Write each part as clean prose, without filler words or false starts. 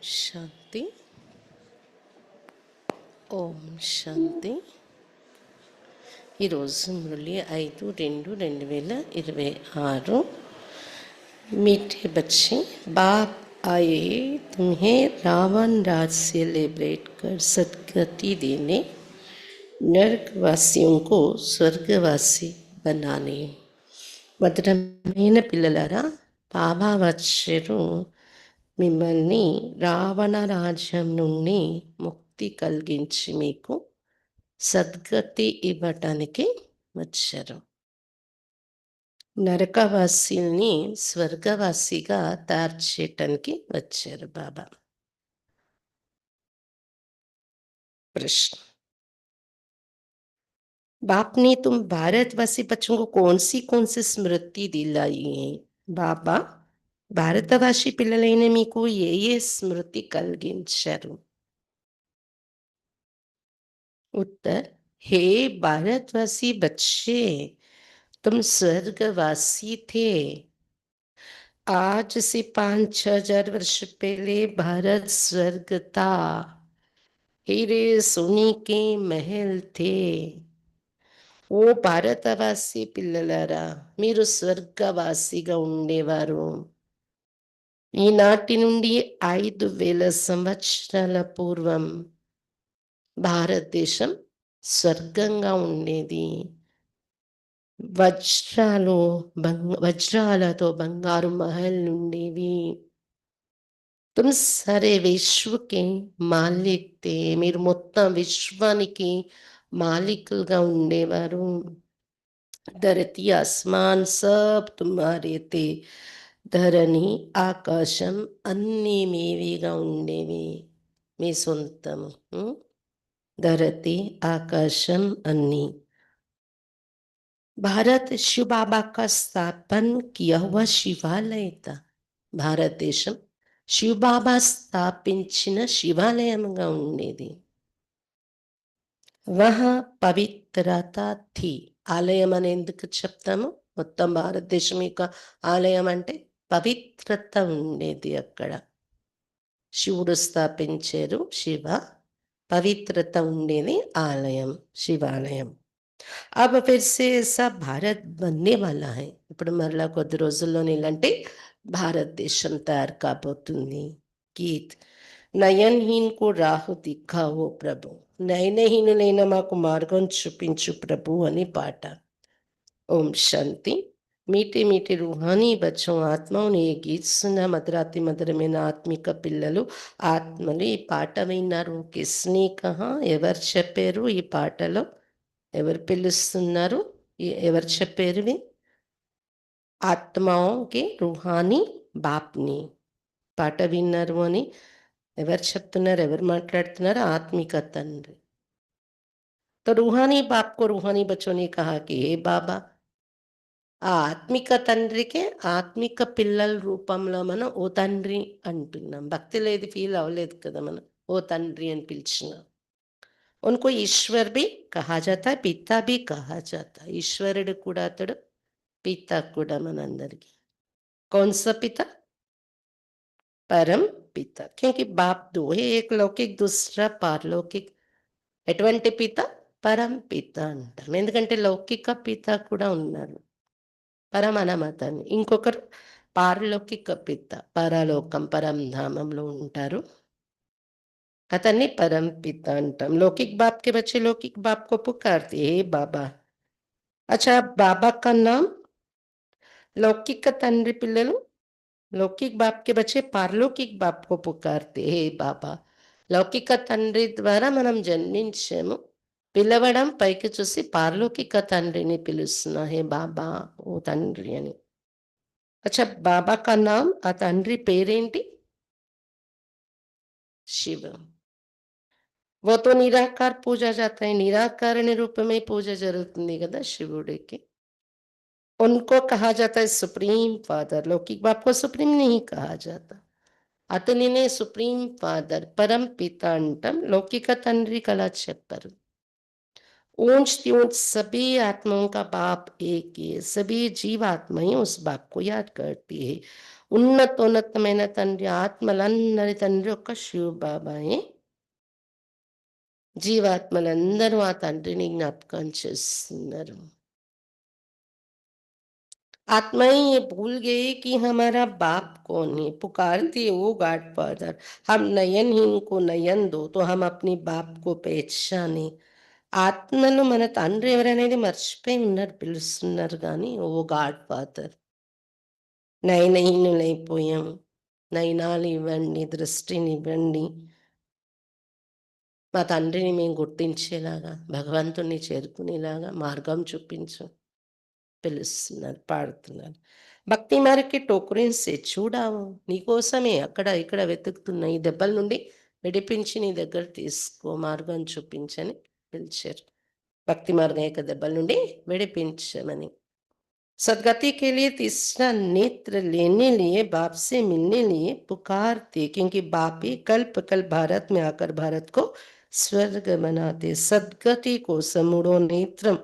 శాంతి. ఓం శాంతి. ఈరోజు మురళి 5/2/2026. मीठे बच्चे, बाप आए तुम्हें रावण राज से लिबरेट कर सदगति देने, नरकवासियों को स्वर्गवासी बनाने. మధురమైన పిల్లలారా, బాబా వచ్చారు మిమ్మల్ని రావణ రాజ్యం నుండి ముక్తి కలిగించి మీకు సద్గతి ఇవ్వటానికి వచ్చారు. నరకవాసిని స్వర్గవాసిగా తయారు చేయటానికి వచ్చారు బాబా. प्रश्न, बाप ने तुम भारतवासी बच्चों को कौन सी स्मृति दिलाई है? బాబా భారతవాసి పిల్లలైన మీకు ఏ స్మృతి కలిగించారు? उत्तर, हे भारतवासी बच्चे, तुम स्वर्गवासी थे. आज से 5-6 हजार वर्ष पहले भारत स्वर्ग था. हीरे सोने के महल थे. ఓ భారతవాసి పిల్లలారా, మీరు స్వర్గవాసిగా ఉండేవారు. ఈనాటి నుండి 5,000 సంవత్సరాల పూర్వం భారతదేశం స్వర్గంగా ఉండేది. వజ్రాలతో బంగారు మహల్ ఉండేవి. तुम सारे विश्व के मालिक थे. మీరు మొత్తం విశ్వానికి మాలికులుగా ఉండేవారు. ధరతి ఆస్మాన్ సబ్ తుమ్హారే తే. ధరణి ఆకాశం అన్నీ మీవిగా ఉండేవి, మీ సొంతము. ధరతి ఆకాశం అన్నీ. भारत शिव बाबा का स्थापन किया हुआ शिवालय था. భారతదేశం శివబాబా స్థాపించిన శివాలయంగా ఉండేది. వహ పవిత్రత థీ. ఆలయం అని ఎందుకు చెప్తాము? మొత్తం భారతదేశం యొక్క ఆలయం అంటే పవిత్రత ఉండేది అక్కడ. శివుడు స్థాపించారు, శివ పవిత్రత ఉండేది ఆలయం, శివాలయం. अब फिर से ऐसा भारत बनने वाला है. ఇప్పుడు మరలా కొద్ది రోజుల్లోనే ఇలాంటి భారతదేశం తయారు కాబోతుంది. గీత్, నయన్హీన్ కు రాహు దిఖావో ప్రభు. నయనహీనులైన మాకు మార్గం చూపించు ప్రభు అని పాట. ఓం శాంతి. మీటి మీటి రూహానీ బచ్చం ఆత్మను ఈ గీత్ సున్నా. మధురాతి మధురమైన ఆత్మిక పిల్లలు, ఆత్మలు ఈ పాట విన్నారు. కిస్నీ కహా, ఎవరు చెప్పారు ఈ పాటలో? ఎవరు పిలుస్తున్నారు? ఎవరు చెప్పారు? ఆత్మాకి రూహానీ బాప్ని పాట విన్నారు అని ఎవరు చెప్తున్నారు? ఎవరు మాట్లాడుతున్నారు? ఆత్మిక తండ్రి. तो रूहानी बाप को रूहानी बच्चों ने कहा कि हे बाबा, ఆ ఆత్మిక తండ్రికి ఆత్మిక పిల్లల రూపంలో మనం ఓ తండ్రి అంటున్నాం. భక్తిలో ఇది ఫీల్ అవ్వలేదు కదా మనం ఓ తండ్రి అని పిలిచిన. उनको ईश्वर भी कहा जाता है, पिता भी कहा जाता है. ఈశ్వరుడు కూడా అతడు, పిత కూడా మనందరికీ. कौन सा पिता? परम पिता. क्योंकि बाप दो है, एक लौकिक दूसरा पारलौकिक. ఎటువంటి పిత? పరం పిత అంటాం. ఎందుకంటే లౌకిక పిత కూడా ఉన్నారు, పరమనమతాన్ని. ఇంకొకరు పారలౌకిక పిత, పరలోకం పరంధామంలో ఉంటారు, अतनी परम पिता अंटम. लौकिक बाप के बच्चे लौकिक बाप को पुकारते हे बाबा. अच्छा, बाबा का नाम लौकिक తండ్రి పిల్లలు, लौकिक बाप के बच्चे पारलौकिक बाप को पुकारते हे बाबा. లౌకిక తండ్రి ద్వారా మనం జన్మించాము, పిలవడం పైకి చూసి పారలౌకిక తండ్రిని పిలుస్తున్నా, హే బాబా, ఓ తండ్రి అని. అచ్చా, బాబా కా నామ్, ఆ తండ్రి పేరేంటి? శివ. वो तो निराकार पूजा जाता है, निराकारण रूप में पूजा जరుగుతుంది కదా శివుడికి. उनको कहा जाता है सुप्रीम फादर. लौकिक बाप को सुप्रीम नहीं कहा जाता. అతనినే సుప్రీం ఫాదర్, పరం పిత అంటాం. లౌకిక తండ్రికి అలా చెప్పరు. ऊंचती ऊंच सभी आत्माओं का बाप एक ही है. सभी जीवात्माएं उस बाप को याद करती है. ఉన్నతోన్నతమైన తండ్రి, ఆత్మలందరి తండ్రి ఒక్క శివ బాబాయే. జీవాత్మలందరూ ఆ తండ్రిని జ్ఞాపకం చేస్తున్నారు. आत्माएं ये भूल गए कि हमारा बाप कौन है, पुकारती है वो गॉड फादर, हम नयनहीन को नयन दो तो हम अपनी बाप को पहचाने. ఆత్మలు మన తండ్రి ఎవరనేది మర్చిపోయి ఉన్నారు, పిలుస్తున్నారు కానీ ఓ గాడ్ ఫాదర్. నయనహీనులైపోయాం, నయనాలు ఇవ్వండి, దృష్టిని ఇవ్వండి, మా తండ్రిని మేము గుర్తించేలాగా, భగవంతుని చేరుకునేలాగా మార్గం చూపించు పిలుస్తున్నారు, పాడుతున్నారు. భక్తి మార్గకి టోకరీన్సే చూడావు, నీకోసమే అక్కడ ఇక్కడ వెతుకుతున్నా, ఈ దెబ్బల నుండి విడిపించి నీ దగ్గర తీసుకో, మార్గం చూపించని పిలిచారు. భక్తి మార్గం యొక్క దెబ్బల నుండి విడిపించమని. सदगति के लिए तीसरा नेत्र लेने लिए, बाप से मिलने लिए पुकारते, क्योंकि बाप ही कल्प कल्प भारत में आकर भारत को स्वर्ग बनाते. सदगति కోసం మూడో నేత్రం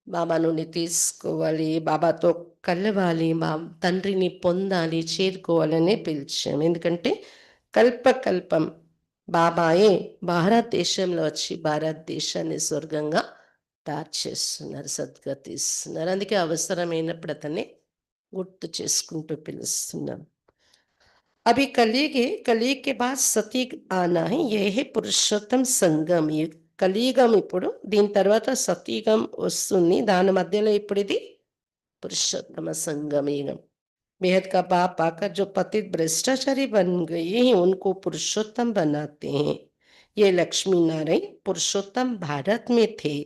బాబా నుండి తీసుకోవాలి, బాబాతో కలవాలి, తండ్రిని పొందాలి, చేరుకోవాలనే పిలిచాం. ఎందుకంటే కల్పకల్పం బాబాయే భారతదేశంలో వచ్చి భారతదేశాన్ని స్వర్గంగా తయారు చేస్తున్నారు, సద్గతి ఇస్తున్నారు. అందుకే అవసరమైనప్పుడు అతన్ని గుర్తు చేసుకుంటూ పిలుస్తున్నాం. अभी कलयुग के बाद सतयुग आना है, ये है పురుషోత్తం సంగం. కలియుగం ఇప్పుడు, దీని తర్వాత సతయుగం వస్తుంది, దాని మధ్యలో ఇప్పుడు ఇది पुरुषोत्तम संगम युगम. बेहद का बाप आकर जो पतित भ्रष्टाचारी बन गए हैं उनको पुरुषोत्तम बनाते हैं. ये लक्ष्मी नारायण पुरुषोत्तम भारत में थे.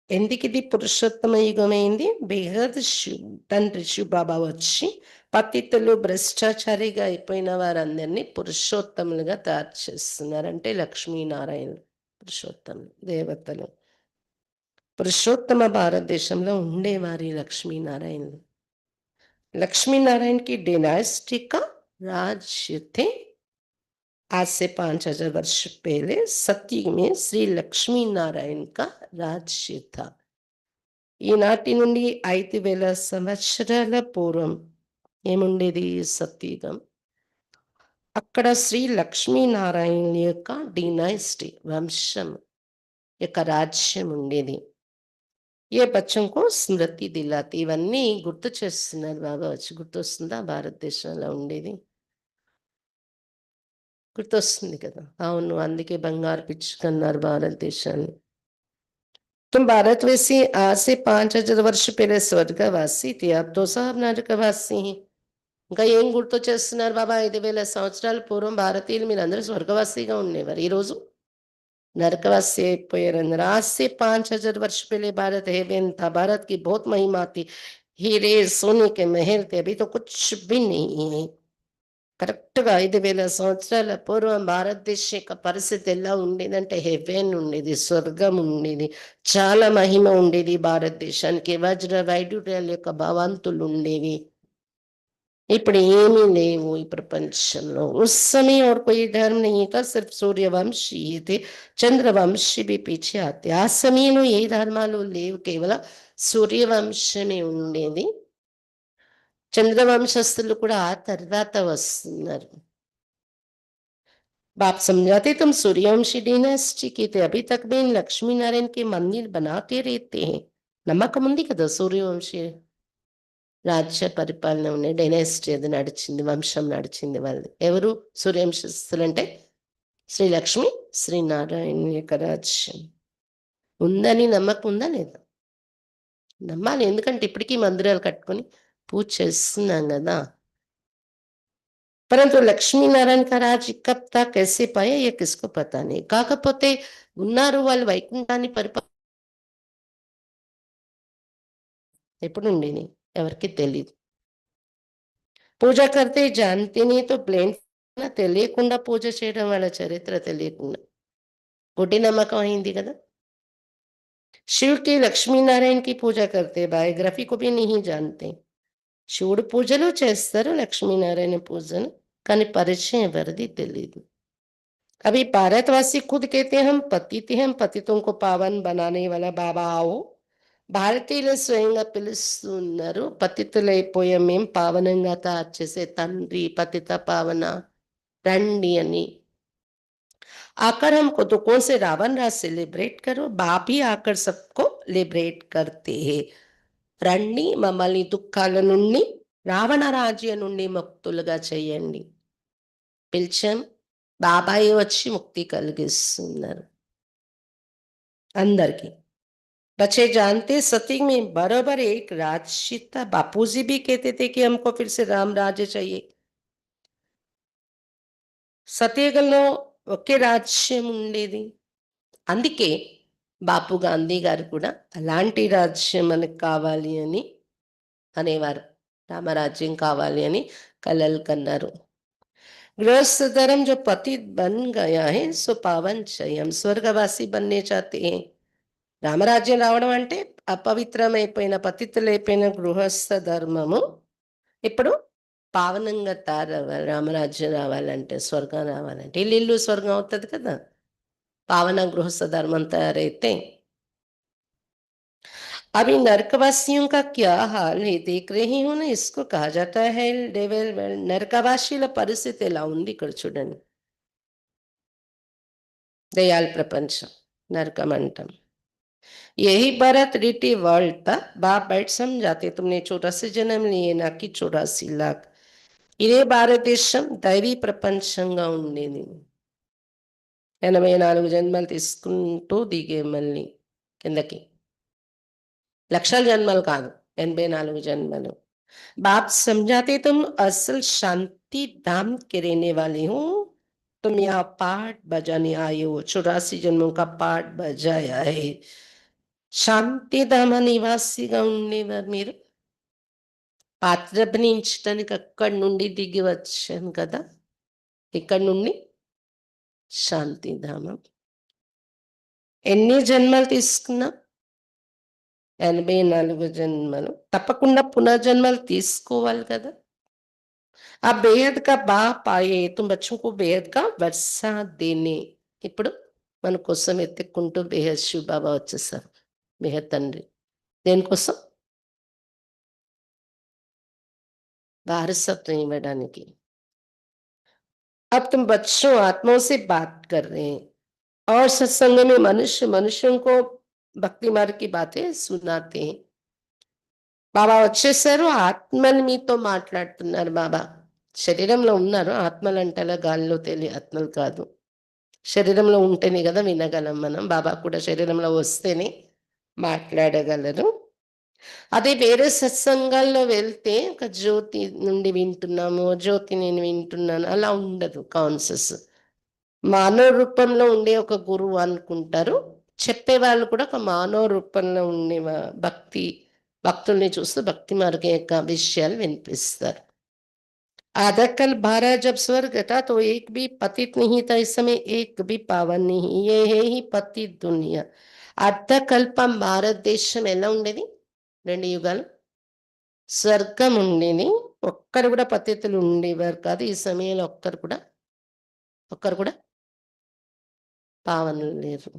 ఎందుకు ఇది పురుషోత్తమ యుగమైంది? బేహద్ తండ్రి శివ బాబా వచ్చి పతితులు భ్రష్టాచారిగా అయిపోయిన వారందరినీ పురుషోత్తములుగా తయారు చేస్తున్నారంటే లక్ష్మీనారాయణ పురుషోత్తములు, దేవతలు. పురుషోత్తమ భారతదేశంలో ఉండేవారి లక్ష్మీనారాయణులు. लक्ष्मी नारायण की डिनास्टी का राज्य थे. आज से 5000 वर्ष पहले सतयुग में श्री लक्ष्मी नारायण का राज्य था. ఈనాటి నుండి 5000 సంవత్సరాల పూర్వం ఏముండేది? సత్యుగం. అక్కడ శ్రీ లక్ష్మీనారాయణ యొక్క డినాస్టీ, వంశం యొక్క రాజ్యం ఉండేది. ఏ బచ్చంకు స్మృతి దిలాతి, ఇవన్నీ గుర్తు చేస్తున్నారు బాబా వచ్చి. గుర్తొస్తుందా భారతదేశంలో ఉండేది? గుర్తొస్తుంది కదా. అవును, అందుకే బంగారు పిచ్చుకన్నారు భారతదేశాన్ని. तुम भारतवासी आज से 5000 वर्ष पहले स्वर्गवासी थे, अब तो सब నరకవాసి. ఇంకా ఏం గుర్తు చేస్తున్నారు బాబా? 5000 సంవత్సరాల పూర్వం భారతీయులు మీరందరూ స్వర్గవాసిగా ఉండేవారు, ఈరోజు नरकवासी అయిపోయారు. आज से 5000 वर्ष पहले भारत हेवन था, भारत की बहुत महिमा थी, हीरे सोने के महल थे, अभी तो कुछ भी नहीं है. కరెక్ట్గా 5000 సంవత్సరాల పూర్వం భారతదేశ యొక్క పరిస్థితి ఎలా ఉండేదంటే హెవెన్ ఉండేది, స్వర్గం ఉండేది, చాలా మహిమ ఉండేది భారతదేశానికి, వజ్ర వైడూర్యాల యొక్క భవంతులు ఉండేవి. ఇప్పుడు ఏమీ లేవు ఈ ప్రపంచంలో. उस समय और कोई धर्म नहीं था, सिर्फ सूर्यवंशी ही थे, చంద్రవంశీ भी पीछे आते. ఆ సమయంలో ఏ ధర్మాలు లేవు, కేవలం సూర్యవంశమే ఉండేది. చంద్రవంశస్థులు కూడా ఆ తర్వాత వస్తున్నారు. बाप समझाते तुम सूर्यवंशी डिनास्टी की थे, अभी तक भी लक्ष्मी नारायण के मंदिर बनाते रहते हैं. నమ్మకం ఉంది కదా, సూర్యవంశీ రాజ్య పరిపాలన ఉండే డైనాసిటీ అది నడిచింది, వంశం నడిచింది వాళ్ళది. ఎవరు సూర్యవంశస్థులు అంటే? శ్రీ లక్ష్మి శ్రీనారాయణ యొక్క రాజ్యం ఉందని నమ్మకం ఉందా లేదా? నమ్మాలి, ఎందుకంటే ఇప్పటికీ మందిరాలు కట్టుకొని పూజ చేస్తున్నాం కదా. परंतु లక్ష్మీ నారాయణ का राज कब तक कैसे पाया ये किसको पता नहीं. కాకపోతే ఉన్నారు వాళ్ళు వైకుంఠాన్ని ఎప్పుడు ఉండేది ఎవరికి తెలియదు. పూజ కర్తే जानते नहीं तो బ్లేమ్, తెలియకుండా పూజ చేయడం, వాళ్ళ చరిత్ర తెలియకుండా గుడ్డి నమ్మకం అయింది కదా. शिव की लक्ष्मी नारायण की पूजा करते, बायोग्राफी को भी नहीं जानते. శివుడు పూజలు చేస్తారు, లక్ష్మీనారాయణ పూజలు, కానీ పరిచయం ఎవరిది తెలియదు. अभी भारतवासी खुद कहते हैं हम पतित हैं, पतितों को पावन बनाने वाला बाबा आओ. భారతీయులు స్వయంగా పిలుస్తూ ఉన్నారు. పతితులైపోయాం మేం పావనంగా తయారు చేసే తండ్రి పతిత పావన రండి అని. आकर हमको तो कौन से रावण राज सेलिब्रेट करो, बाप ही आकर सबको लिबरेट करते हैं. రండి మమ్మల్ని దుఃఖాల నుండి రావణ రాజ్యం నుండి ముక్తులుగా చేయండి. పిలిచాం, బాబాయ్ వచ్చి ముక్తి కలిగిస్తున్నారు అందరికి. बच्चे जानते सती में बराबर एक राजसी था. बापूजी भी कहते थे कि हमको फिर से राम राज्य चाहिए. సతయుగంలో ఒకే రాజ్యం ఉండేది. అందుకే బాపు గాంధీ గారు కూడా అలాంటి రాజ్యం మనకు కావాలి అని అనేవారు. రామరాజ్యం కావాలి అని కలలు కన్నారు. गृहस्थ धर्म जो पतित बन गया है सो पावन चाहिए. हम స్వర్గవాసి बनने चाहते हैं. రామరాజ్యం రావడం అంటే అపవిత్రమైపోయిన పతితులైపోయిన గృహస్థ ధర్మము ఇప్పుడు పావనంగా తయారవ్వాలి. రామరాజ్యం రావాలంటే, స్వర్గం రావాలంటే ఇల్లు స్వర్గం అవుతుంది కదా. पावना गृहस्थ धर्म तैयार. अभी नरकवासियों का क्या हाल है देख रही हूं ना. इसको कहा जाता है डेविल वर्ल्ड. నరకవాసీల పరిస్థితి ఎలా ఉంది ఇక్కడ చూడండి. దయాల్ ప్రపంచం నరకం అంటాం. यही भरत रीति वर्ल्ड था. बाप बैठ समझाते तुमने 84 जन्म लिए ना कि 84 लाख. ఇదే భారతదేశం దైవీ ప్రపంచంగా ఉండేది. 84 జన్మలు తీసుకుంటూ దిగే మళ్ళీ కిందకి. లక్షల జన్మలు కాదు, 84 జన్మలు. बाप समझाते तुम असल शांति धाम के रहने वाले हो. तुम यहाँ पाठ बजाने आए हो. 84 जन्मों का पाठ बजाया है. శాంతి ధామ నివాసిగా ఉండేవారు మీరు. పాత్ర అభినయించడానికి అక్కడి నుండి దిగి వచ్చాను కదా. ఇక్కడ నుండి శాంతిధామం. ఎన్ని జన్మలు తీసుకున్నా 84 జన్మలు తప్పకుండా పునర్జన్మలు తీసుకోవాలి కదా. ఆ బేహద్ కా బాప్ ఆయే తుమ్ బచ్చోं को बेहद का वर्षा देने. ఇప్పుడు మన కోసం ఎత్తుక్కుంటూ బేహద్ శివ్ బాబా వచ్చేసారు. బేహద్ తండ్రి దేనికోసం? వారసత్వం ఇవ్వడానికి. अब तुम बच्चों आत्माओं से बात कर रहे हैं और सत्संग में मनुष्य मनुष्यों को भक्ति मार्ग की बातें सुनाते हैं. బాబా వచ్చేసారు. ఆత్మని మీతో మాట్లాడుతున్నారు. బాబా శరీరంలో ఉన్నారు. ఆత్మలు అంటే అలా గాలిలో తేలి ఆత్మలు కాదు. శరీరంలో ఉంటేనే కదా వినగలం మనం. బాబా కూడా శరీరంలో వస్తేనే మాట్లాడగలరు. అదే వేరే సత్సంగాల్లో వెళ్తే ఒక జ్యోతి నుండి వింటున్నాము, జ్యోతి నేను వింటున్నాను అలా ఉండదు. కాన్సెస్ మానవ రూపంలో ఉండే ఒక గురువు అనుకుంటారు. చెప్పేవాళ్ళు కూడా ఒక మానవ రూపంలో ఉండే భక్తుల్ని చూస్తూ భక్తి మార్గం యొక్క విషయాలు వినిపిస్తారు. आधा कल 12 जब स्वर्ग था तो एक भी पतित नहीं था. इस समय एक भी पावन नहीं. ये है ही पतित दुनिया. అర్ధకల్పం భారతదేశం ఎలా ఉండేది? 2 యుగాలు స్వర్గం ఉండేది. ఒక్కరు కూడా పతితులు ఉండేవారు కాదు. ఈ సమయంలో ఒక్కరు కూడా పావనులు లేరు.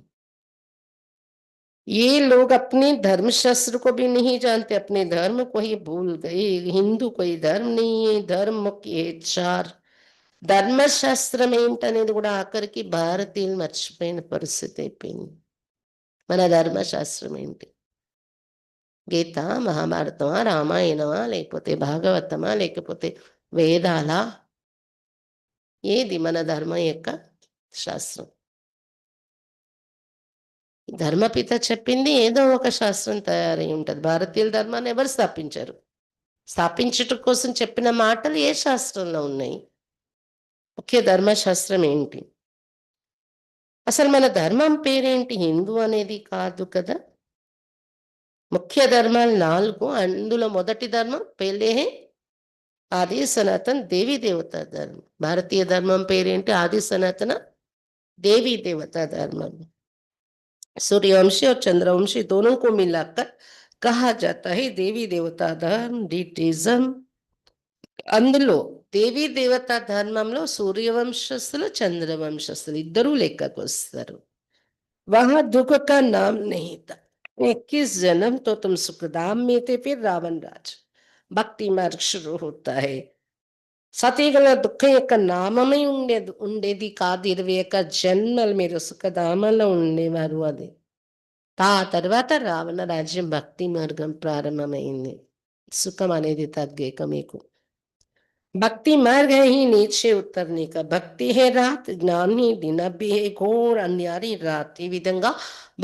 ये लोग अपने धर्मशास्त्र को भी नहीं जानते. अपने धर्म को ही भूल गए. हिंदू कोई धर्म नहीं है. धर्म के 4 ధర్మశాస్త్రం ఏంటనేది కూడా ఆఖరికి భారతీయులు మర్చిపోయిన పరిస్థితి అయిపోయింది. మన ధర్మశాస్త్రం ఏంటి? గీత, మహాభారతమా, రామాయణమా, లేకపోతే భాగవతమా, లేకపోతే వేదాల? ఏది మన ధర్మం యొక్క శాస్త్రం? ధర్మపిత చెప్పింది ఏదో ఒక శాస్త్రం తయారై ఉంటుంది. భారతీయుల ధర్మాన్ని ఎవరు స్థాపించారు? స్థాపించటం కోసం చెప్పిన మాటలు ఏ శాస్త్రంలో ఉన్నాయి? ముఖ్య ధర్మశాస్త్రం ఏంటి? అసలు మన ధర్మం పేరేంటి? హిందూ అనేది కాదు కదా. ముఖ్య ధర్మాలు 4. అందులో మొదటి ధర్మం పెళ్ళే ఆది సనాతన దేవీ దేవతా ధర్మం. భారతీయ ధర్మం పేరేంటి? ఆది సనాతన देवी देवता धर्म. सूर्यवंशी और चंद्रवंशी दोनों को मिलाकर कहा जाता है देवी देवता धर्म डिटिज्म. అందులో దేవీ దేవతా ధర్మంలో సూర్యవంశస్థులు చంద్రవంశస్థులు ఇద్దరూ లెక్కకు వస్తారు. వహా దుఃఖ కా నామ్ నహీ థా. 21 जन्म तो तुम सुखधाम में थे, फिर रावण राज భక్తి మార్గ షురూ హోతా హై. సతీగల దుఃఖం యొక్క నామమే ఉండేది కాదు. 21 జన్మలు మీరు సుఖధామంలో ఉండేవారు. అది ఆ తర్వాత రావణ రాజ్యం భక్తి మార్గం ప్రారంభమైంది. సుఖం అనేది తగ్గేక మీకు भक्ति मार्ग है ही नीचे उतरने का. భక్తి है रात, ज्ञान ही दिन. अभी है घोर अन्यारी రాత్. ఈ విధంగా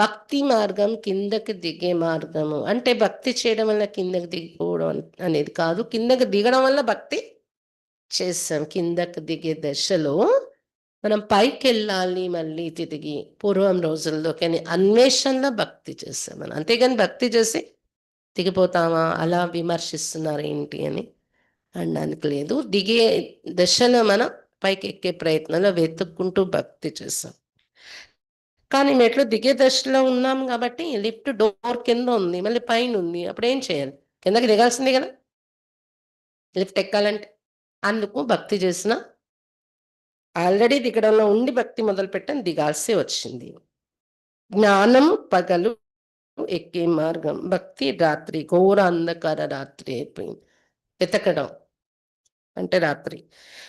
భక్తి మార్గం కిందకి దిగే మార్గము. అంటే భక్తి చేయడం వల్ల కిందకి దిగిపోవడం అనేది కాదు, కిందకి దిగడం వల్ల భక్తి చేస్తాం. కిందకి దిగే దశలో మనం పైకి వెళ్ళాలి మళ్ళీ తిరిగి పూర్వం రోజుల్లో, కానీ అన్వేషణలో భక్తి చేస్తాం మనం. అంతేగాని భక్తి చేసి దిగిపోతామా అలా విమర్శిస్తున్నారు ఏంటి అని అనడానికి లేదు. దిగే దశలో మనం పైకి ఎక్కే ప్రయత్నంలో వెతుక్కుంటూ భక్తి చేస్తాం. కానీ మెట్లు దిగే దశలో ఉన్నాం కాబట్టి లిఫ్ట్ డోర్ కింద ఉంది, మళ్ళీ పైన ఉంది, అప్పుడు ఏం చేయాలి? కిందకి దిగాల్సిందే కదా లిఫ్ట్ ఎక్కాలంటే. అందుకు భక్తి చేసిన ఆల్రెడీ దిగడంలో ఉండి భక్తి మొదలు పెట్టని దిగాల్సి వచ్చింది. జ్ఞానం పగలు ఎక్కే మార్గం, భక్తి రాత్రి, ఘోర అంధకార రాత్రి అయిపోయింది. వెతకడం అంటే రాత్రి.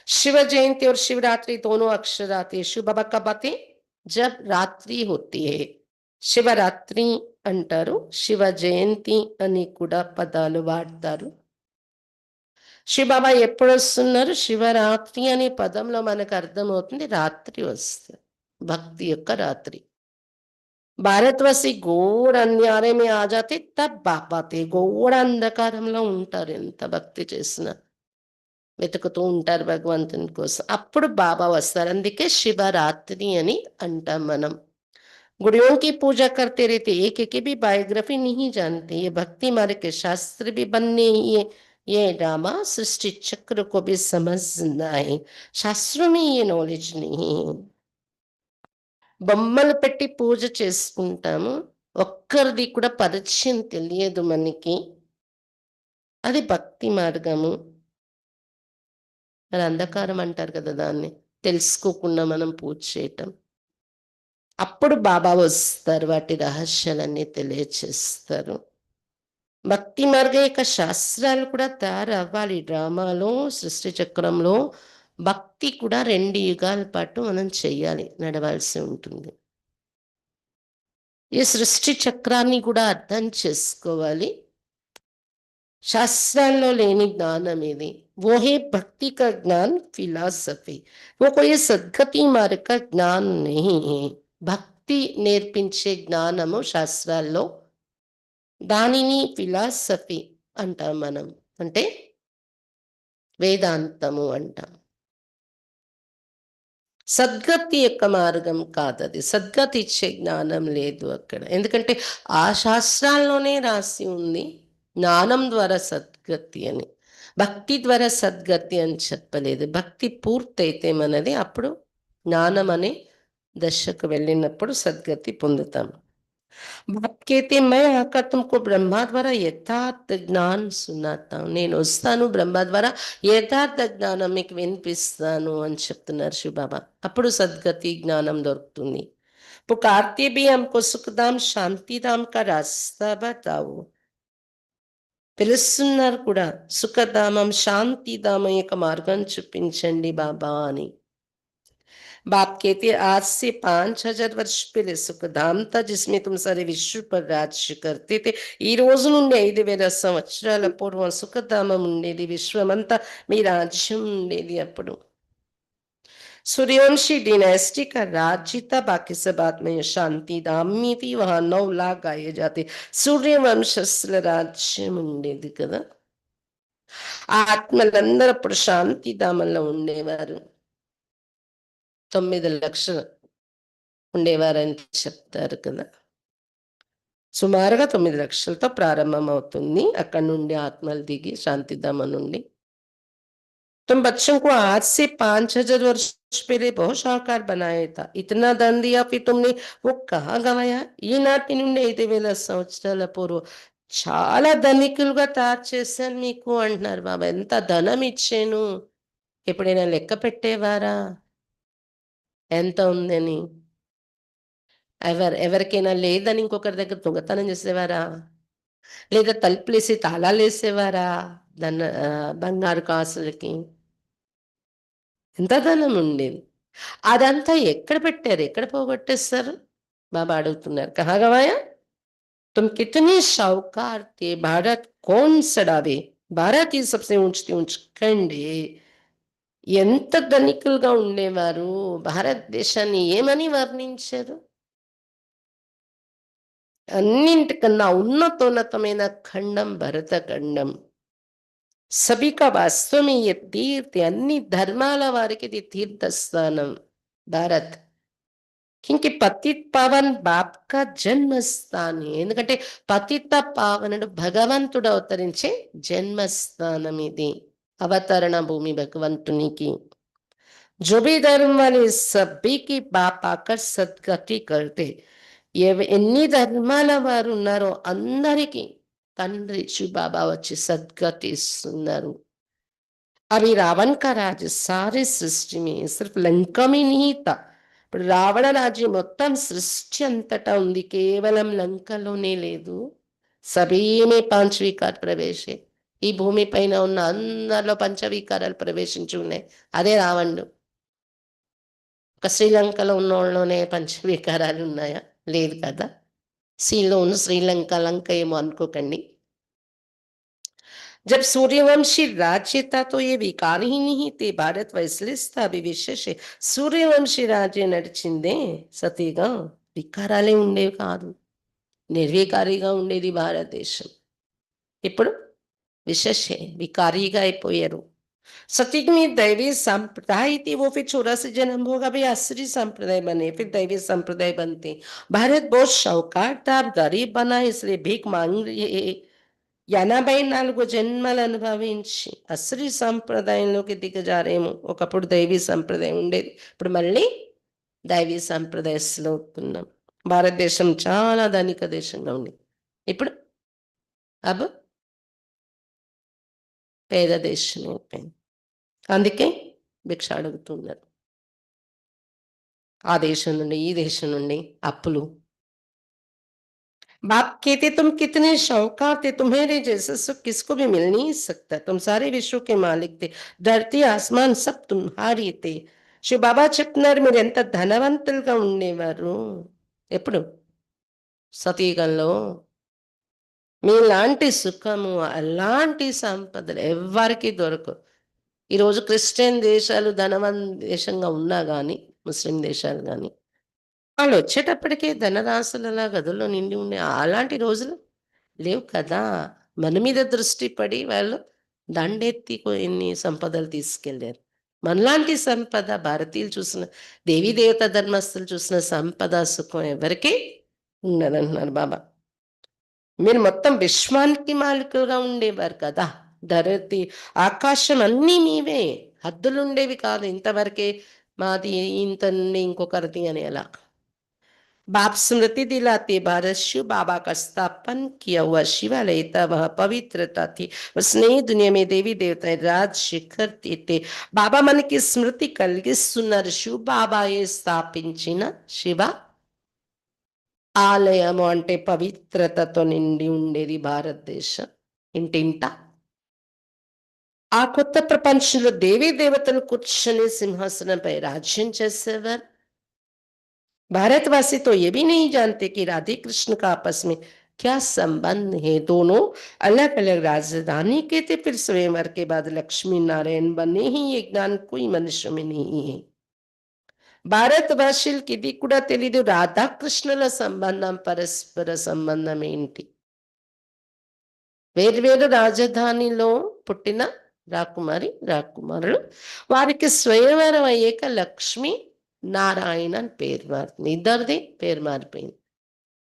शिव जयंती और शिवरात्रि दोनों अक्षर आते हैं. शुभ कब आते? जब रात्रि होती है. శివరాత్రి అంటారు, శివ జయంతి అని కూడా పదాలు వాడతారు. శివబాబా ఎప్పుడు వస్తున్నారు? శివరాత్రి అనే పదంలో మనకు అర్థమవుతుంది రాత్రి వస్తుంది, భక్తి యొక్క రాత్రి. భారతవాసి ఘోర అన్యాయమే ఆజాతే తబ్ బాబాతే. ఘోర అంధకారంలో ఉంటారు, ఎంత భక్తి చేసినా వెతుకుతూ ఉంటారు భగవంతుని కోసం. అప్పుడు బాబా వస్తారు. అందుకే శివరాత్రి అని అంటాం మనం. गुड़ियों की पूजा करते रहते, एक एक की भी बायोग्राफी नहीं जानते. ये भक्ति मार्ग के शास्त्र भी बनने ये ड्रामा सृष्टि चक्र को भी समझना है. शास्त्रों में ये नॉलेज नहीं है. బొమ్మలు పెట్టి పూజ చేసుకుంటాము, ఒక్కరిది కూడా పరిచయం తెలియదు మనకి. అది భక్తి మార్గము. మరి అంధకారం అంటారు కదా దాన్ని, తెలుసుకోకుండా మనం పూజ చేయటం. అప్పుడు బాబా వస్తారు, వాటి రహస్యాలన్నీ తెలియచేస్తారు. భక్తి మార్గ యొక్క శాస్త్రాలు కూడా తయారవ్వాలి. డ్రామాలో సృష్టి చక్రంలో భక్తి కూడా 2 యుగాల పాటు మనం చెయ్యాలి, నడవాల్సి ఉంటుంది. ఈ సృష్టి చక్రాన్ని కూడా అర్థం చేసుకోవాలి. శాస్త్రాల్లో లేని జ్ఞానం ఇది. वो है भक्ति का ज्ञान, फिलॉसफी. वो कोई सद्गति मार्ग का ज्ञान नहीं है. భక్తి నేర్పించే జ్ఞానము శాస్త్రాల్లో, దానిని ఫిలాసఫీ అంటాం మనం, అంటే వేదాంతము అంటాం. సద్గతి యొక్క మార్గం కాదది. సద్గతి ఇచ్చే జ్ఞానం లేదు అక్కడ. ఎందుకంటే ఆ శాస్త్రాల్లోనే రాసి ఉంది జ్ఞానం ద్వారా సద్గతి అని. భక్తి ద్వారా సద్గతి అని చెప్పలేదు. భక్తి పూర్తయితే మనది అప్పుడు జ్ఞానం అనే దశకు వెళ్ళినప్పుడు సద్గతి పొందుతాం. बाप कहते मैं आकर तुमको ब्रह्मा द्वारा యథార్థ జ్ఞాన్ సునాతాను. నేను వస్తాను బ్రహ్మ ద్వారా యథార్థ జ్ఞానం మీకు వినిపిస్తాను అని చెప్తున్నారు శివబాబా. అప్పుడు సద్గతి జ్ఞానం దొరుకుతుంది. पुकारते भी हमको सुखधाम शांतिधाम का रास्ता बताओ. పిలుస్తున్నారు కూడా, సుఖధామం శాంతిధామం యొక్క మార్గం చూపించండి బాబా అని. बाप कहते आज से 5000 वर्ष पहले सुखधाम था जिसमें तुम सारे विश्व पर राज्य करते थे. ఈ రోజు నుండి 5000 సంవత్సరాల పూర్వం సుఖధామం ఉండేది, విశ్వమంతా మీ రాజ్యం ఉండేది. అప్పుడు सूर्यवंशी डिनेस्टी का राज्य था. बाकी सब बात में शांति धाम में थी, वहां 9 लाख गाये जाते. సూర్యవంశస్థుల రాజ్యం ఉండేది కదా. ఆత్మలందరూ అప్పుడు శాంతి ధామంలో ఉండేవారు. 9 లక్షలు ఉండేవారని చెప్తారు కదా. సుమారుగా 9 లక్షలతో ప్రారంభం అవుతుంది. అక్కడ నుండి ఆత్మలు దిగి శాంతిధామం నుండి. तुम बच्चों को आज से 5000 वर्ष पहले बहुत शाहूकार बनाया था. इतना धन दिया फिर तुमने वो कहाँ गवाया? ఈనాటి నుండి 5000 సంవత్సరాల పూర్వం చాలా ధనికులుగా తయారు చేశాను మీకు అంటున్నారు బాబా. ఎంత ధనం ఇచ్చాను, ఎప్పుడైనా లెక్క పెట్టేవారా ఎంత ఉందని? ఎవరికైనా లేదని ఇంకొకరి దగ్గర దొంగతనం చేసేవారా? లేదా తలుపులేసి తాళాలేసేవారా? బంగారు కాసులకి. ఎంత ధనం ఉండేది. అదంతా ఎక్కడ పెట్టారు? ఎక్కడ పోగొట్టేస్తారు? బాబా అడుగుతున్నారు. కహా గవాయా? తుమ్ కితనే షావుకార్ थे, भारत कौन सड़ावे? భారత్ ఈ సబ్సే ఊంచ్‌తే ఊంచ్ ఖండే. ఎంత ధనికులుగా ఉండేవారు. భారతదేశాన్ని ఏమని వర్ణించారు? అన్నింటికన్నా ఉన్నతోన్నతమైన ఖండం భరతఖండం. सभी का वास्तव में ये तीर्थ है, అన్ని ధర్మాల వారికి ఇది తీర్థస్థానం భారత్. క్యూంకి పతిత్ పావన్ బాప్ కా జన్మస్థాన్ హై. ఎందుకంటే పతిత పావనుడు భగవంతుడు అవతరించే జన్మస్థానం ఇది. అవతరణ భూమి భగవంతునికి. जो भी धर्म वाले सभी की बाप आकर सद्गति करते. ఎన్ని ధర్మాల వారు ఉన్నారో అందరికీ తండ్రి శివబాబా వచ్చి సద్గతి ఇస్తున్నారు. अभी रावण का राज्य सारे सृष्टि में सिर्फ లంక में नहीं था. ఇప్పుడు రావణ రాజ్యం మొత్తం సృష్టి అంతటా ఉంది, కేవలం లంకలోనే లేదు. సభీమే పంచవికార ప్రవేశే. ఈ భూమి పైన ఉన్న అందరిలో పంచవికారాలు ప్రవేశించి ఉన్నాయి. అదే రావణుడు. ఒక శ్రీలంకలో ఉన్న వాళ్ళలోనే పంచవికారాలు ఉన్నాయా? లేదు కదా. సీలో ఉన్న శ్రీలంక లంక ఏమో అనుకోకండి. जब सूर्यवंशी राज्य था तो ये विकार ही नहीं थे. भारत वैसलिस था अभी विशेष सूर्यवंशी राज्य నడిచిందే సతీగా వికారాలే ఉండేవి కాదు, నిర్వికారిగా ఉండేది భారతదేశం. ఇప్పుడు విశేషే వికారీగా అయిపోయారు. सतयुग में दैवी संप्रदाय थी, वो फिर 84 जन्म होगा भाई आसुरी संप्रदाय बने, फिर दैवी संप्रदाय बनते. भारत बहुत शाहूकार था, अब गरीब बना इसलिए भीख मांग रही है. 84 జన్మలు అనుభవించి అసురీ సంప్రదాయంలోకి దిగజారేమో. ఒకప్పుడు దైవీ సంప్రదాయం ఉండేది, ఇప్పుడు మళ్ళీ దైవీ సంప్రదాయస్తులు అవుతున్నాం. భారతదేశం చాలా ధనిక దేశంగా ఉంది, ఇప్పుడు అబ్ పేద దేశం అయిపోయింది. అందుకే భిక్ష అడుగుతున్నారు. ఆ దేశం నుండి ఈ దేశం నుండి అప్పులు. बाप कहते तुम कितने शाहूकार थे, तुम्हारे जैसा सुख किसको भी मिल नहीं सकता. तुम सारे विश्व के मालिक थे, ధरती ఆస్మాన్ సబ్ తుమ్హారీ తే. శివ బాబా చెప్తున్నారు మీరు ఎంత ధనవంతులుగా ఉండేవారు. ఎప్పుడు? సతీగంలో. మీలాంటి సుఖము అలాంటి సంపదలు ఎవ్వరికి దొరకవు. ఈరోజు క్రిస్టియన్ దేశాలు దేశంగా ఉన్నా కానీ, ముస్లిం దేశాలు కానీ, వాళ్ళు వచ్చేటప్పటికే ధనరాశులలా గదుల్లో నిండి ఉండే అలాంటి రోజులు లేవు కదా. మన మీద దృష్టి పడి వాళ్ళు దండెత్తి ఎన్ని సంపదలు తీసుకెళ్ళారు. మనలాంటి సంపద భారతీయులు చూసిన, దేవీ దేవత ధర్మస్తులు చూసిన సంపద సుఖం ఎవరికీ ఉండదంటున్నారు బాబా. మీరు మొత్తం విశ్వానికి మాలికులుగా ఉండేవారు కదా. ధరతి ఆకాశం అన్నీ మీవే, హద్దులు ఉండేవి కాదు. ఇంతవరకే మాది ఇంత ఇంకొకరిది అని అలా. बाप स्मृति दिलाते. भारत शिव बाबा का स्थापन किया हुआ शिवालय था, वह पवित्रता थी. उसने दुनिया में देवी देवता राज करते थे. బాబా మనకి స్మృతి కలిగిస్తున్నారు. శివ బాబాయే స్థాపించిన శివ ఆలయము అంటే పవిత్రతతో నిండి ఉండేది భారతదేశం. ఇంటింట ఆ కొత్త ప్రపంచంలో దేవీ దేవతలు కూర్చొని సింహాసనంపై రాజ్యం చేసేవారు. भारतवासी तो ये भी नहीं जानते कि राधे कृष्ण का आपस में क्या संबंध है. दोनों अलग अलग राजधानी के थे, फिर स्वयंवर के बाद लक्ष्मी नारायण बने ही. ये ज्ञान कोई मनुष्य में नहीं है. భారతవాసులకి ఇది కూడా తెలీదు రాధాకృష్ణుల సంబంధం, పరస్పర సంబంధం ఏంటి. వేర్వేరు రాజధానిలో పుట్టిన రాకుమారి రాకుమారులు, వారికి స్వయంవరం అయ్యాక లక్ష్మి నారాయణ అని పేరు మారుతుంది. ఇద్దరిది పేరు మారిపోయింది.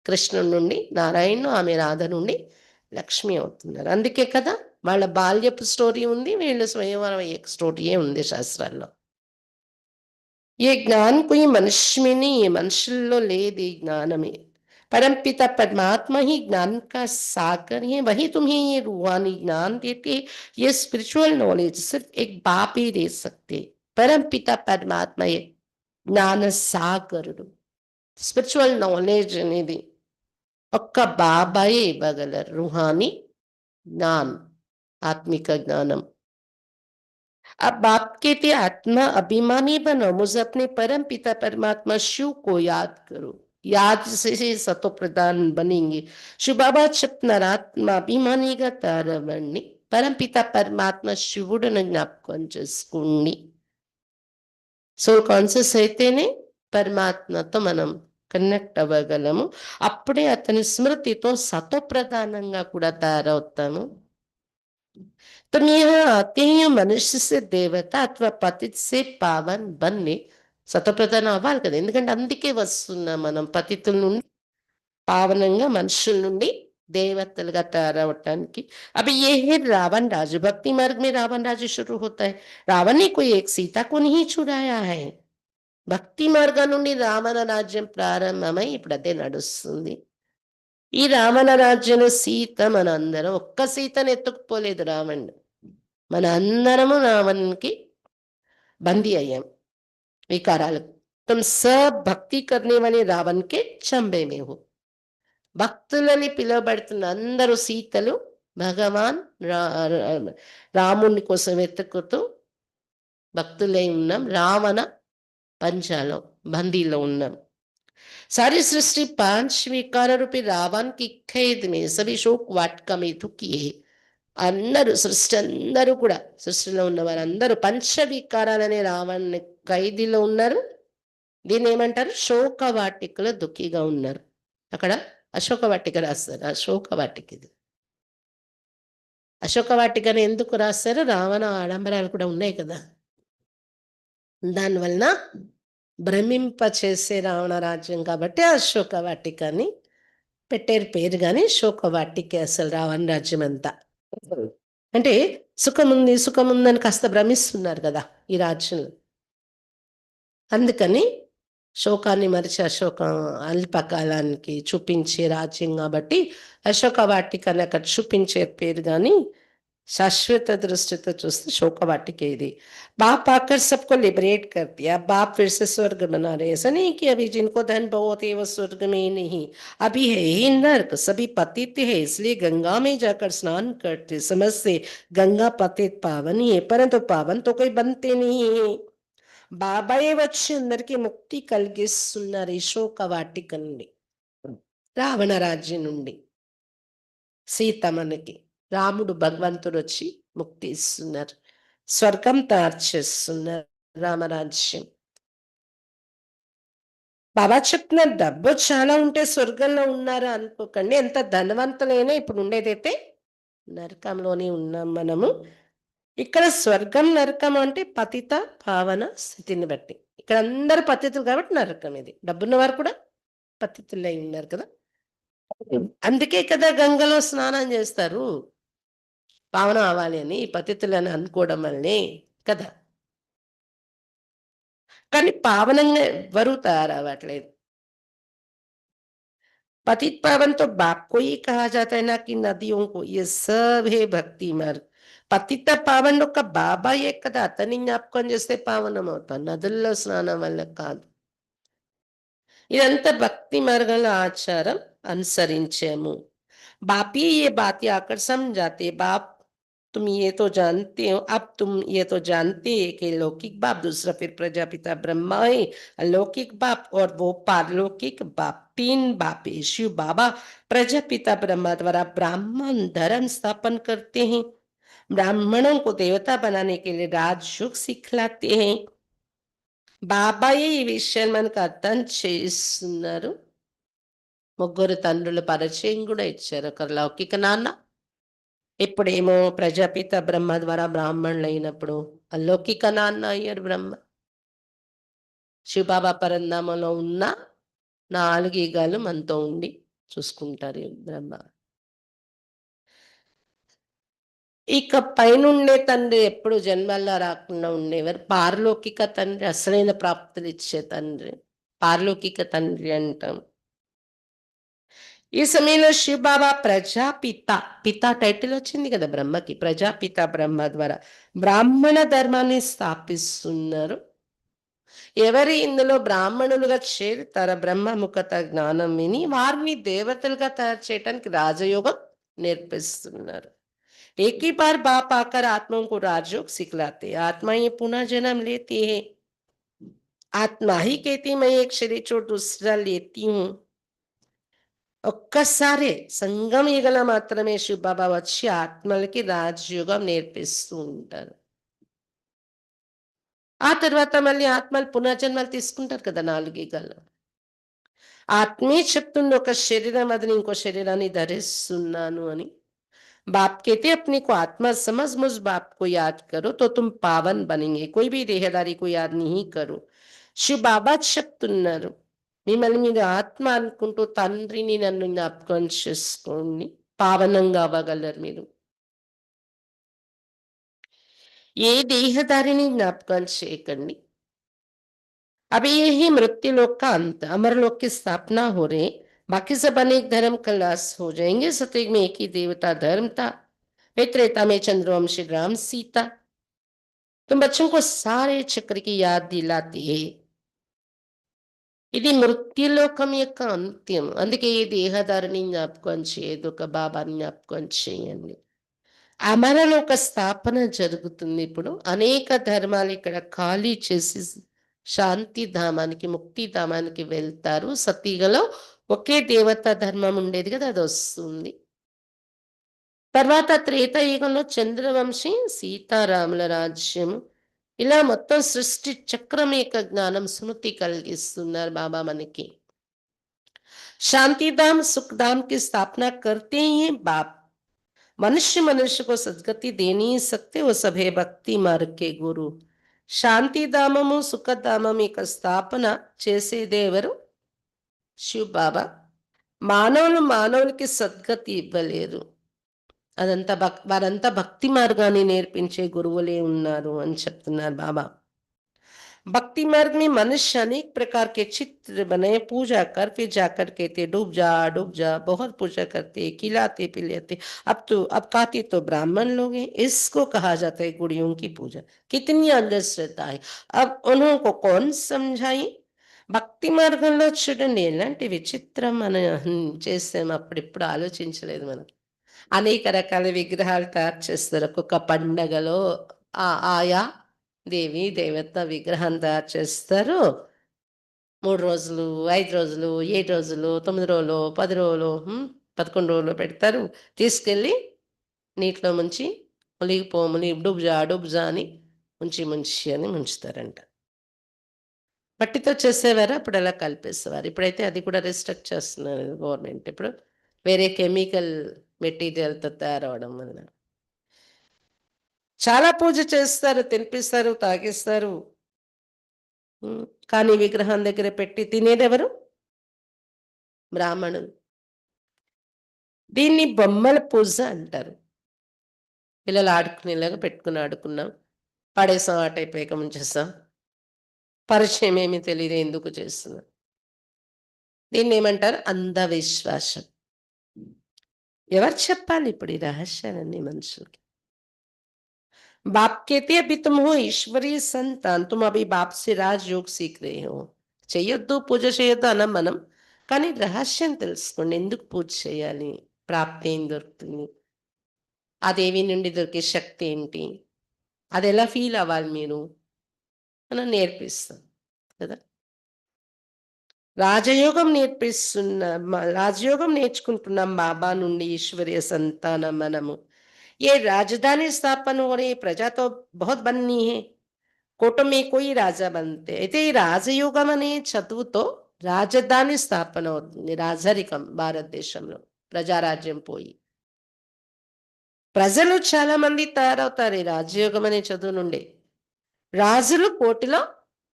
కృష్ణుడి నుండి నారాయణ, ఆమె రాధ నుండి లక్ష్మి అవుతున్నారు. అందుకే కదా వాళ్ళ బాల్యపు స్టోరీ ఉంది, వీళ్ళ స్వయంవరం అయ్యే స్టోరీయే ఉంది శాస్త్రాల్లో. ఏ జ్ఞాన్ कोई मनुष्य में नहीं है, మనుషుల్లో లేదు ఈ జ్ఞానమే. परमपिता परमात्मा ही ज्ञान का सागर है, वही तुम्हें ये रूहानी ज्ञान देते. ये स्पिरिचुअल नॉलेज सिर्फ एक बाप ही दे सकते. परमपिता परमात्मा ये జ్ఞాన సాగరుడు. స్పిరిచువల్ నాలెడ్జ్ అనేది ఒక్క బాబాయే ఇవ్వగలరు. రుహానీ జ్ఞాన్, ఆత్మిక జ్ఞానం. अब बाप कहते आत्मा अभिमानी बनो, मुझे अपने परम पिता परमात्मा शिव को याद करो। याद से सतो प्रधान बनेंगे। शिव बाबा చెప్తున్నారు ఆత్మ అభిమానిగా తారవండి, పరంపిత పరమాత్మ శివుడిని జ్ఞాపకం చేసుకోండి. సోల్ కాన్షియస్ అయితేనే పరమాత్మతో మనం కనెక్ట్ అవ్వగలము. అప్పుడే అతని స్మృతితో సతో ప్రధానంగా కూడా తయారవుతాము. तो यहाँ आते ही మనిషి से దేవత అథవా పతిత్ సే పావన్ బన్నే సతప్రధానం అవ్వాలి కదా, ఎందుకంటే అందుకే వస్తున్నాం మనం పతితుల నుండి పావనంగా, మనుషుల నుండి देवतలుగా తయారవటానికి. अभी ये है रावण राज्य। भक्ति मार्ग में रावण राज्य शुरू होता है। रावण ने कोई एक सीता को नहीं चुराया है। భక్తి మార్గం నుండి రావణ రాజ్యం ప్రారంభమై ఇప్పుడు అదే నడుస్తుంది. ఈ రావణ రాజ్యంలో సీత మన అందరం, ఒక్క సీతను ఎత్తుకుపోలేదు రావణుడు, మన అందరము రావణ్కి బందీ అయ్యాం వికారాలకు. तुम सब भक्ति करने वाले रावण के चंबे में हो। భక్తులని పిలువబడుతున్న అందరూ సీతలు భగవాన్ రాముని కోసం వెతుకుతూ భక్తులై ఉన్నాం, రావణ పంచాలో బందీలో ఉన్నాం. सारी सृष्टि पांच विकार रूपी रावण की कैद में सभी शोक वाटिका में दुखी है. అందరూ సృష్టి అందరూ కూడా, సృష్టిలో ఉన్న వారందరూ పంచవికారాలనే రావణ ఖైదీలో ఉన్నారు. దీన్ని ఏమంటారు? శోక వాటికలో దుఃఖిగా ఉన్నారు. అక్కడ అశోక వాటిక రాస్తారు. అశోక వాటిక ఇది. అశోక వాటికని ఎందుకు రాస్తారు? రావణ ఆడంబరాలు కూడా ఉన్నాయి కదా, దానివలన భ్రమింప చేసే రావణ రాజ్యం కాబట్టి అశోక వాటికని పెట్టేరు పేరు. కానీ శోక వాటికే అసలు రావణ రాజ్యం అంతా. అంటే సుఖముంది సుఖముందని కాస్త భ్రమిస్తున్నారు కదా ఈ రాజ్యంలో, అందుకని శోకాన్ని మరిచి అశోకం అల్పకాలానికి చూపించే రాజ్యం కాబట్టి అశోక వాటికని అక్కడ చూపించే పేరు. కానీ शाश्वत दृष्टि तो चुस्त शोक वाटिके दी। बाप आकर सबको लिबरेट कर दिया, बाप फिर से स्वर्ग बना रहे। ऐसा नहीं कि अभी जिनको धन बहुत है वो स्वर्ग में ही नहीं, अभी है ही नर्क, सभी पतित है इसलिए गंगा में जाकर स्नान करते। समझ से गंगा पतित पावन ही है, परंतु पावन तो कोई बनते नहीं है। బాబాయే వచ్చి అందరికి ముక్తి కలిగిస్తున్నారు ఈ శోక వాటిక నుండి, రావణ రాజ్యం నుండి. సీతమ్మకి రాముడు భగవంతుడు వచ్చి ముక్తి ఇస్తున్నారు, స్వర్గం తయారు చేస్తున్నారు, రామరాజ్యం. బాబా చెప్తున్నారు డబ్బు చాలా ఉంటే స్వర్గంలో ఉన్నారా అనుకోకండి, ఎంత ధనవంతులైనా ఇప్పుడు ఉండేదైతే నరకంలోనే ఉన్నాం మనము. ఇక్కడ స్వర్గం నరకం అంటే పతిత పావన స్థితిని బట్టి. ఇక్కడ అందరు పతితులు కాబట్టి నరకం ఇది. డబ్బున్న వారు కూడా పతితులై ఉన్నారు కదా, అందుకే కదా గంగలో స్నానం చేస్తారు పావనం అవ్వాలి అని, పతితులని అనుకోవడం వల్లనే కదా. కానీ పావనంగా ఎవరూ తయారవ్వట్లేదు. पतित पावन तो बाप को ही कहा जाता है ना कि नदियों को, ये सब है भक्ति मार्ग. పతిత పావన్ ఒక బాబాయే కదా, అతని జ్ఞాపకం చేస్తే పావనం అవుతాం, నదుల్లో స్నానం వల్ల కాదు. ఇదంతా భక్తి మార్గంలో ఆచారం అనుసరించాము. बाप ही ये बातें आकर समझाते, बाप तुम ये तो जानते हो, अब तुम ये तो जानते हैं कि लौकिक बाप दूसरा फिर प्रजापिता ब्रह्मा है, अलौकिक बाप और वो पारलौकिक बाप, तीन बाप है. शिव बाबा प्रजापिता ब्रह्मा द्वारा ब्राह्मण धर्म स्थापन करते हैं, ब्राह्मणों को देवता बनाने के लिए राजयोग सिखलाते हैं. బాబాయే ఈ విషయం మనకు అర్థం చేస్తున్నారు. ముగ్గురు తండ్రుల పరిచయం కూడా ఇచ్చారు. ఒకరు లౌకిక నాన్న, ఇప్పుడేమో ప్రజాపిత బ్రహ్మ ద్వారా బ్రాహ్మణులు అయినప్పుడు అలౌకిక నాన్న అయ్యారు బ్రహ్మ. శివబాబా పరంధామంలో ఉన్న 4 యుగాలు మనతో ఉండి చూసుకుంటారు బ్రహ్మ. ఇక పైనుండే తండ్రి ఎప్పుడు జన్మల్లా రాకుండా ఉండేవారు. పారలౌకిక తండ్రి, అసలైన ప్రాప్తులు ఇచ్చే తండ్రి పారలౌకిక తండ్రి అంటాం. ఈ సమయంలో శివ బాబా ప్రజాపిత, పిత టైటిల్ వచ్చింది కదా బ్రహ్మకి, ప్రజాపిత బ్రహ్మ ద్వారా బ్రాహ్మణ ధర్మాన్ని స్థాపిస్తున్నారు. ఎవరు ఇందులో బ్రాహ్మణులుగా చేరుతారో బ్రహ్మముఖత జ్ఞానం విని వారిని దేవతలుగా తయారు చేయడానికి రాజయోగం నేర్పిస్తున్నారు. एक ही बार बाप आकर आत्माओं को राजयोग सिखलाते हैं। आत्माएं पुनः जन्म लेती है। आत्मा ही कहती मैं एक शरीर छोड़ दूसरा लेती हूँ. ఒక్కసారే సంగమ యుగల మాత్రమే శివబాబా వచ్చి ఆత్మలకి రాజయోగం నేర్పిస్తూ ఉంటారు. ఆ తర్వాత మళ్ళీ ఆత్మలు పునర్జన్మలు తీసుకుంటారు కదా 4 యుగాలు. ఆత్మే చెప్తుంది ఒక శరీరం వదిలి ఇంకో శరీరాన్ని ధరిస్తున్నాను అని. बाप कहते अपने को आत्मा समझ मुझ बाप को याद करो तो तुम पावन बनेंगे. कोई भी देहदारी को याद नहीं करो. శివ బాబా చెప్తున్నారు మిమ్మల్ని మీరు ఆత్మ అనుకుంటూ తండ్రిని నన్ను జ్ఞాపకం చేసుకోండి, పావనంగా అవ్వగలరు మీరు. ఏ దేహదారిని జ్ఞాపకం చేయకండి. अभी यही मृत्युलोक का अंत, अमरलोक की स्थापना हो रही. बाकी सब अनेक धर्म कलास हो जाएंगे. सतयुग में एक ही देवता धर्म था. त्रेता में चंद्रवंशी राम सीता. तुम बच्चों को सारे चक्र की याद दिलाती है. ఇది మృత్యులోకం యొక్క అంత్యం. అందుకే ఈ దేహధారిని జ్ఞాపకం చేయదు, ఒక బాబాని జ్ఞాపకం చేయండి. అమరలోక స్థాపన జరుగుతుంది. ఇప్పుడు అనేక ధర్మాలు ఇక్కడ ఖాళీ చేసి శాంతి ధామానికి, ముక్తి ధామానికి వెళ్తారు. సతీగలో ఒకే దేవతా ధర్మం ఉండేది కదా, అది వస్తుంది. తర్వాత త్రేతాయుగంలో చంద్రవంశీ సీతారాముల రాజ్యము. ఇలా మొత్తం సృష్టి చక్రం యొక్క జ్ఞానం స్మృతి కలిగిస్తున్నారు బాబా మనకి. शांतिधाम सुखधाम की स्थापना करते ही बाप. मनुष्य मनुष्य को सदगति दे नहीं सकते, वो सब है भक्ति मार्ग के गुरु. శాంతిధామము సుఖధామం యొక్క స్థాపన చేసేదే ఎవరు? శివ బాబా. మానవులకి సద్గతి ఇవ్వలేరు. అదంతా వారంతా భక్తి మార్గాన్ని నేర్పించే గురువులే ఉన్నారు అని చెప్తున్నారు బాబా. भक्ति मार्ग में मनुष्य अनेक प्रकार के चित्र बने पूजा कर फिर जाकर कहते डूब जा, बहुत पूजा करते, खिलाते पिलाते. अब खाते तो ब्राह्मण लोग हैं. इसको कहा जाता है गुड़ियों की पूजा. कितनी अंधश्रद्धा है. अब उन्हों को कौन समझाई? భక్తి మార్గంలో చూడండి ఎలాంటి విచిత్రం మనం చేసాం, అప్పుడిప్పుడు ఆలోచించలేదు మనం. అనేక రకాల విగ్రహాలు తయారు చేస్తారు. ఒక్కొక్క పండగలో ఆయా దేవి దేవత విగ్రహం తయారు చేస్తారు. 3 రోజులు, 5 రోజులు, 7 రోజులు, 9 రోజులు, 10 రోజులు, 11 రోజులు పెడతారు. తీసుకెళ్ళి నీటిలో ముంచి మునిగిపోముని డుబ్జా అని ముంచి అని ముంచుతారంట. మట్టితో చేసేవారు, అప్పుడు అలా కలిపేసేవారు. ఇప్పుడైతే అది కూడా రిస్ట్రిక్ట్ చేస్తున్నారు గవర్నమెంట్. ఇప్పుడు వేరే కెమికల్ మెటీరియల్తో తయారవడం వల్ల చాలా పూజ చేస్తారు, తినిపిస్తారు, తాగిస్తారు. కానీ విగ్రహం దగ్గర పెట్టి తినేదెవరు? బ్రాహ్మణులు. దీన్ని బొమ్మల పూజ అంటారు. పిల్లలు ఆడుకునేలాగా పెట్టుకుని ఆడుకున్నాం, పడేసాం, ఆట అయిపోయాక ముంచేస్తాం, పరిచయం ఏమీ తెలియదు ఎందుకు చేస్తున్నాం. దీన్ని ఏమంటారు? అంధవిశ్వాసం. ఎవరు చెప్పాలి ఇప్పుడు ఈ రహస్యాలన్నీ మనుషులకి? बाप कहते अभी तुम हो ईश्वरीय संतान, तुम अभी बाप से राजयोग सीख रहे हो. చెయ్యొద్దు, పూజ చేయొద్దు అనం మనం. కానీ రహస్యం తెలుసుకోండి, ఎందుకు పూజ చేయాలి, ప్రాప్తి ఏం దొరుకుతుంది, ఆ దేవి నుండి దొరికే శక్తి ఏంటి, అది ఎలా ఫీల్ అవ్వాలి మీరు, మనం నేర్పిస్తాం కదా. రాజయోగం రాజయోగం నేర్చుకుంటున్నాం బాబా నుండి. ఈశ్వరీయ సంతానం మనము. ये राजधानी स्थापन हो रही, प्रजा तो बहुत बननी है, కోట में कोई రాజా बनते. అయితే ఈ రాజయోగం అనే చదువుతో రాజధాని స్థాపన అవుతుంది. రాజరికం భారతదేశంలో ప్రజారాజ్యం పోయి ప్రజలు చాలా మంది తయారవుతారు ఈ రాజయోగం అనే చదువు నుండి. రాజులు కోటిలో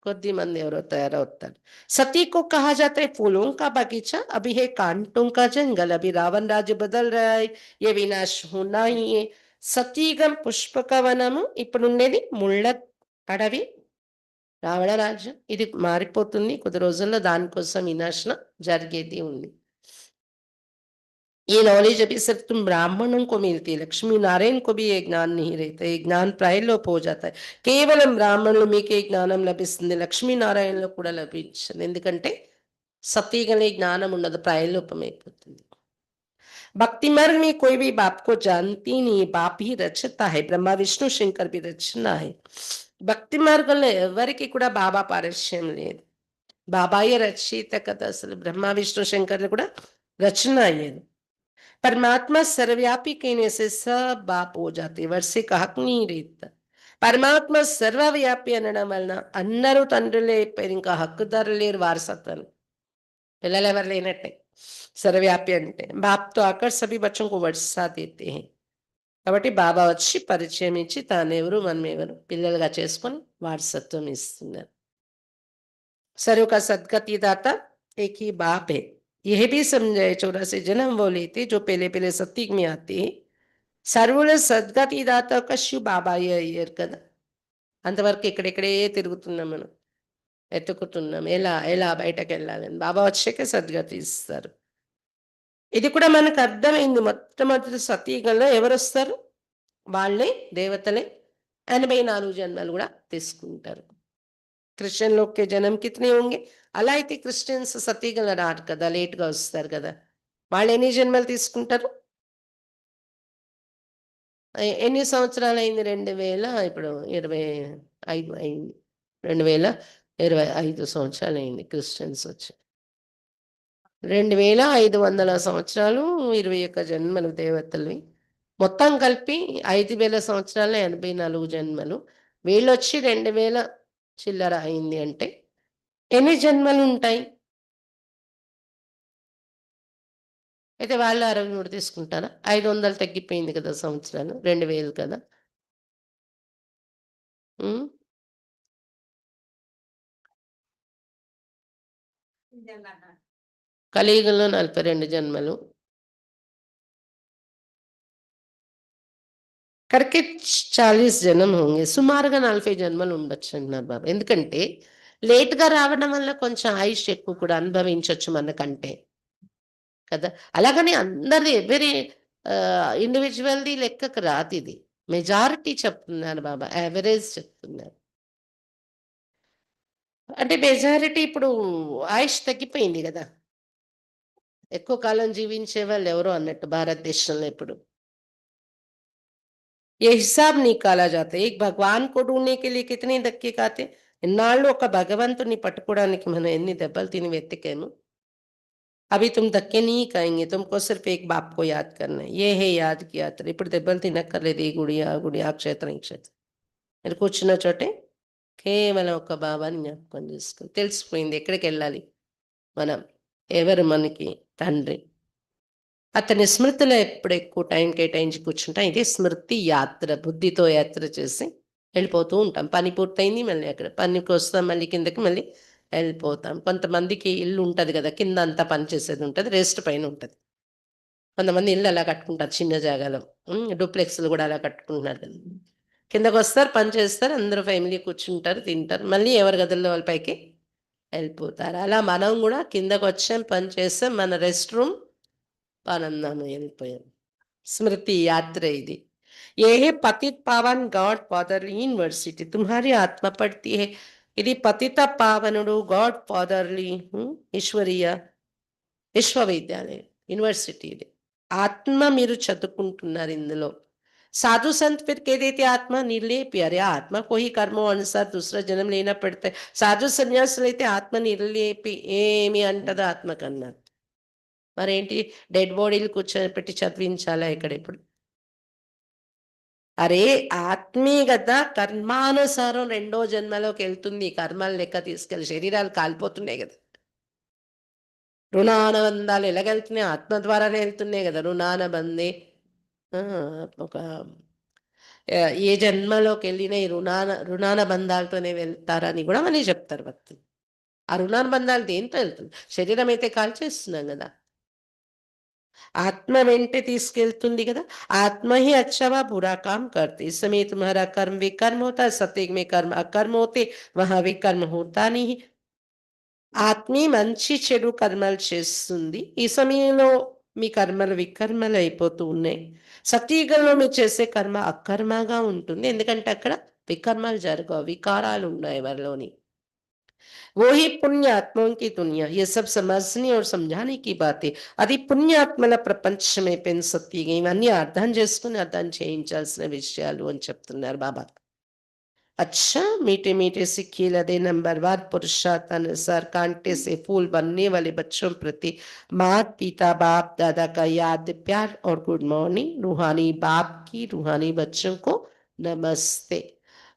కొద్ది మంది ఎవరో తయారవుతారు. सती को कहा जाता है फूलों का बगीचा, अभी है कांटों का जंगल. अभी रावण राज्य बदल रहा है, ये विनाश होना ही है. సతీగం పుష్పక వనము, ఇప్పుడుండేది ముళ్ళ అడవి, రావణ రాజ్యం. ఇది మారిపోతుంది కొద్ది రోజుల్లో, దానికోసం వినాశనం జరిగేది ఉంది. ये नॉलेज अभी सिर्फ तुम ब्राह्मणों को मिलती है, लक्ष्मी नारायण को भी ये ज्ञान नहीं रहता, ये ज्ञान ప్రాయలోపు हो जाता है. కేవలం బ్రాహ్మణులు మీకే జ్ఞానం లభిస్తుంది, లక్ష్మీనారాయణలో కూడా లభించదు. ఎందుకంటే సతీగలే జ్ఞానం ఉండదు, ప్రాయలోపం అయిపోతుంది. भक्ति मार्ग में कोई भी बाप को जानती नहीं, बाप ही रचता है, ब्रह्मा विष्णु शंकर भी रचना है. భక్తి మార్గంలో ఎవరికి కూడా బాబా పారస్యం లేదు, బాబాయే రచయిత కదా, అసలు బ్రహ్మ విష్ణు శంకర్లు కూడా రచన అయ్యేది. परमात्मा सर्वव्यापी कहने से सब बाप हो जाते, वर्षे का हक नहीं रहता. పరమాత్మ సర్వవ్యాపి అనడం వలన అందరూ తండ్రులే అయిపోయారు, ఇంకా హక్కుదారు లేరు వారసత్వం, పిల్లలు ఎవరు లేనట్టే. సర్వవ్యాపి అంటే బాప్తో ఆకర్ సభీ బచ్చోं को वर्षा देते हैं. కాబట్టి బాబా వచ్చి పరిచయం ఇచ్చి తానెవరు మనమెవరు పిల్లలుగా చేసుకొని వారసత్వం ఇస్తున్నారు. सर्व का सदगति दाता एक ही बाप है, यह भी समझाए 84 जन्म वो लेते जो पहले पहले सत्युग में आते हैं. సర్వుల సద్గతి దాత ఒక శివ బాబాయే అయ్యారు కదా. అంతవరకు ఇక్కడిక్కడే తిరుగుతున్నాం మనం, ఎత్తుకుతున్నాం ఎలా ఎలా బయటకు వెళ్ళాలని. బాబా వచ్చాక సద్గతి ఇస్తారు. ఇది కూడా మనకు అర్థమైంది. మొట్టమొదటి సతీగంలో ఎవరు వస్తారు, వాళ్ళే దేవతలే 84 జన్మలు కూడా తీసుకుంటారు. క్రిస్టియన్ లోక్ కే జన్మ కితనే హోంగే, అలా అయితే క్రిస్టియన్స్ సతీగల రారు కదా, లేట్గా వస్తారు కదా. వాళ్ళు ఎన్ని జన్మలు తీసుకుంటారు, ఎన్ని సంవత్సరాలు అయింది, 2000 ఇప్పుడు 25 అయింది, 2025 సంవత్సరాలు అయింది క్రిస్టియన్స్ వచ్చి. 2500 సంవత్సరాలు, 21 జన్మలు దేవతల్వి, మొత్తం కలిపి 5000 సంవత్సరాలు, 84 జన్మలు. వీళ్ళొచ్చి 2000 చిల్లర అయింది అంటే ఎన్ని జన్మలు ఉంటాయి. అయితే వాళ్ళు 63 తీసుకుంటారా, 500 తగ్గిపోయింది కదా సంవత్సరాలు, 2000 కదా. ఉమ్. కలియుగంలో 42 జన్మలు కరెక్ట్ 40 జన్మ హోంగే, సుమారుగా 40 జన్మలు ఉండొచ్చు అంటున్నారు బాబా. ఎందుకంటే లేట్గా రావడం వల్ల కొంచెం ఆయుష్ ఎక్కువ కూడా అనుభవించవచ్చు మనకంటే కదా. అలాగని అందరిది ఎవరి ఇండివిజువల్ది లెక్కకు రాదు ఇది, మెజారిటీ చెప్తున్నారు బాబా, యావరేజ్ చెప్తున్నారు. అంటే మెజారిటీ ఇప్పుడు ఆయుష్ తగ్గిపోయింది కదా, ఎక్కువ కాలం జీవించే వాళ్ళు ఎవరో అన్నట్టు భారతదేశంలో ఇప్పుడు. ये हिसाब निकाला जाता है, एक भगवान को ढूंढने के लिए कितने धक्के खाते. ఇన్నాళ్ళు ఒక భగవంతుని పట్టుకోవడానికి మనం ఎన్ని దెబ్బలు తిని వెతికాము. అవి तुम धक्के नहीं खाएंगे, तुमको सिर्फ एक बाप को याद करना है, ये है याद की यात्रा. ఇప్పుడు దెబ్బలు తినక్కర్లేదు, ఈ గుడి ఆ గుడి ఆ క్షేత్రం ఈ క్షేత్రం, మీరు కూర్చున్న చోటే కేవలం ఒక బాబాని జ్ఞాపకం చేసుకుని తెలిసిపోయింది ఎక్కడికి వెళ్ళాలి మనం, ఎవరు మనకి తండ్రి. అతని స్మృతిలో ఎప్పుడు ఎక్కువ టైం కేటాయించి కూర్చుంటాం, ఇదే స్మృతి యాత్ర. బుద్ధితో యాత్ర చేసి వెళ్ళిపోతూ ఉంటాం. పని పూర్తయింది, మళ్ళీ అక్కడ పనికి వస్తాం, మళ్ళీ కిందకి మళ్ళీ వెళ్ళిపోతాం. కొంతమందికి ఇల్లు ఉంటుంది కదా, కింద అంతా పని చేసేది ఉంటుంది, రెస్ట్ పైన ఉంటుంది. కొంతమంది ఇల్లు అలా కట్టుకుంటారు చిన్న జాగాలో, డూప్లెక్స్లు కూడా అలా కట్టుకుంటున్నారు కదా. కిందకు వస్తారు, పని చేస్తారు, అందరూ ఫ్యామిలీ కూర్చుంటారు, తింటారు, మళ్ళీ ఎవరి గదుల్లో వాళ్ళ పైకి వెళ్ళిపోతారు. అలా మనం కూడా కిందకు వచ్చాం, పని చేస్తాం, మన రెస్ట్ రూమ్ ఆనందం వెళ్ళిపోయాం. स्मृति यात्रा ఇది. ये है पतित पावन गॉड फादर यूनिवर्सिटी, तुम्हारी आत्मा पढ़ती है. ఇది పతిత పావనుడు గాడ్ ఫాదర్లీ ఈశ్వరీయ విశ్వవిద్యాలయం యూనివర్సిటీ ఇది. ఆత్మ మీరు చదువుకుంటున్నారు ఇందులో. साधु संत फिर कह देते आत्मा निर्लेप, अरे आत्मा को ही कर्मों अनुसार दूसरा जन्म लेना पड़ता है. साधु सन्यास लेते आत्మ నిర్లేపి ఏమి అంటది ఆత్మ కన్నా. మరేంటి డెడ్ బాడీలు కూర్చోబెట్టి చదివించాలా ఇక్కడ ఇప్పుడు. అరే ఆత్మే కదా కర్మానుసారం రెండో జన్మలోకి వెళ్తుంది, కర్మలు లెక్క తీసుకెళ్ళి శరీరాలు కాలిపోతున్నాయి కదా. రుణానుబంధాలు ఎలాగెళ్తున్నాయి, ఆత్మ ద్వారానే వెళ్తున్నాయి కదా. రుణానుబంధే ఒక ఏ జన్మలోకి వెళ్ళిన ఈ రుణానుబంధాలతోనే వెళ్తారని కూడా మళ్ళీ చెప్తారు భక్తులు. ఆ రుణానుబంధాలు దేంతో వెళ్తుంది, శరీరం అయితే కాల్చేస్తున్నాం కదా, आत्मा वेंटे తీసుకెళ్తుంది కదా. आत्मा ही अच्छा व बुरा काम करती, इस समय तुम्हारा कर्म विकर्म होता है, सत्युग में कर्म अकर्म होते, वहां विकर्म होता नहीं. ఆత్మే మంచి చెడు కర్మలు చేస్తుంది, ఈ సమయంలో మీ కర్మలు వికర్మలు అయిపోతూ ఉన్నాయి. సత్యయుగంలో మీరు చేసే కర్మ అకర్మగా ఉంటుంది. ఎందుకంటే అక్కడ వికర్మలు జరగవు. వికారాలు ఉన్నాయి ఎవరిలోని. वो ही पुण्य आत्माओं की दुनिया, ये सब समझने और समझाने की बातें. అది పుణ్యాత్మల ప్రపంచమైపోయిన సత్యగా ఇవన్నీ అర్థం చేసుకుని అర్థం చేయించాల్సిన విషయాలు అని చెప్తున్నారు బాబా. अच्छा मीठे मीठे सिक्के लदे नंबरवार पुरुषार्थ अनुसार कांटे से फूल बनने वाले बच्चों प्रति माता पिता बाप दादा का याद प्यार और गुड मॉर्निंग. रूहानी बाप की रूहानी बच्चों को नमस्ते.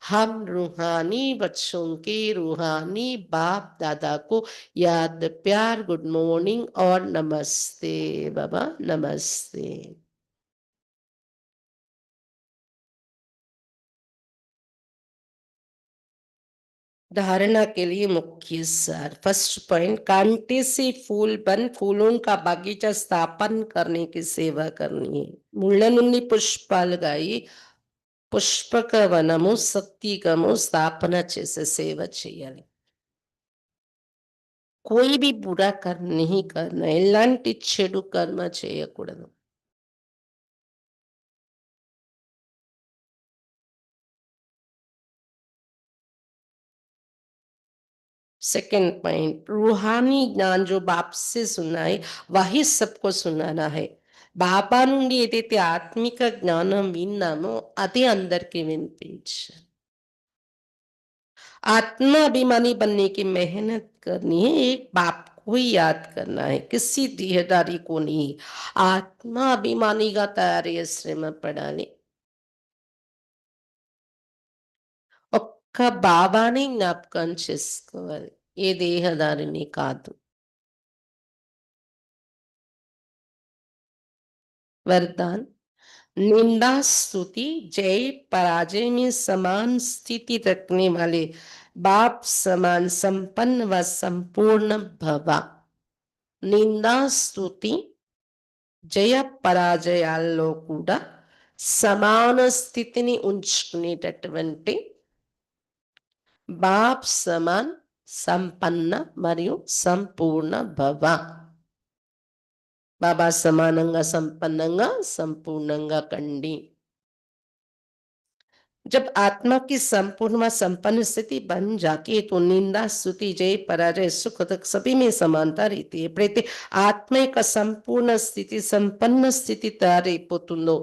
हम रूहानी बच्चों के रूहानी बाप दादा को याद प्यार गुड मॉर्निंग और नमस्ते बाबा नमस्ते. धारणा के लिए मुख्य सार. फर्स्ट पॉइंट, कांटे से फूल बन फूलों का बागीचा स्थापन करने की सेवा करनी है. ముళ్ళ నుండి పుష్పాలుగా అయి పుష్పక వనము సత్యగము స్థాపన చేసే సేవ చేయాలి. कोई भी बुरा कर्म नहीं करना, ఎలాంటి చెడు కర్మ చేయకూడదు. सेकंड पॉइंट, रूहानी ज्ञान जो बाप से सुना है वही सबको सुनाना है. బాబా నుండి ఏదైతే ఆత్మిక జ్ఞానం విన్నామో అది అందరికి వినిపించాలి. आत्मा अभिमानी बनने की मेहनत करनी है. एक बाप को ही याद करना है, किसी देहदारी को नहीं. ఆత్మ అభిమానిగా తయారయ్యే శ్రమ పడాలి. ఒక్క బాబాని జ్ఞాపకం చేసుకోవాలి, ఏ దేహదారిని కాదు. वरदान, निंदा स्तुति जय पराजय में समान स्थिति रखने वाले बाप समान संपन्न व संपूर्ण भवा. निंदा स्तुति జయ పరాజయాల్లో కూడా సమాన స్థితిని ఉంచుకునేటటువంటి బాప్ సమాన్ సంపన్న మరియు సంపూర్ణ భవ. బాబా సమానంగా సంపన్నంగా సంపూర్ణంగా కండి. जब आत्मा की संपूर्ण व संपन्न स्थिति बन जाती है तो निंदा स्तुति जय पराजय सुख दुख सभी में समानता रहती है. ఎప్పుడైతే ఆత్మ యొక్క సంపూర్ణ స్థితి సంపన్న స్థితి తయారైపోతుందో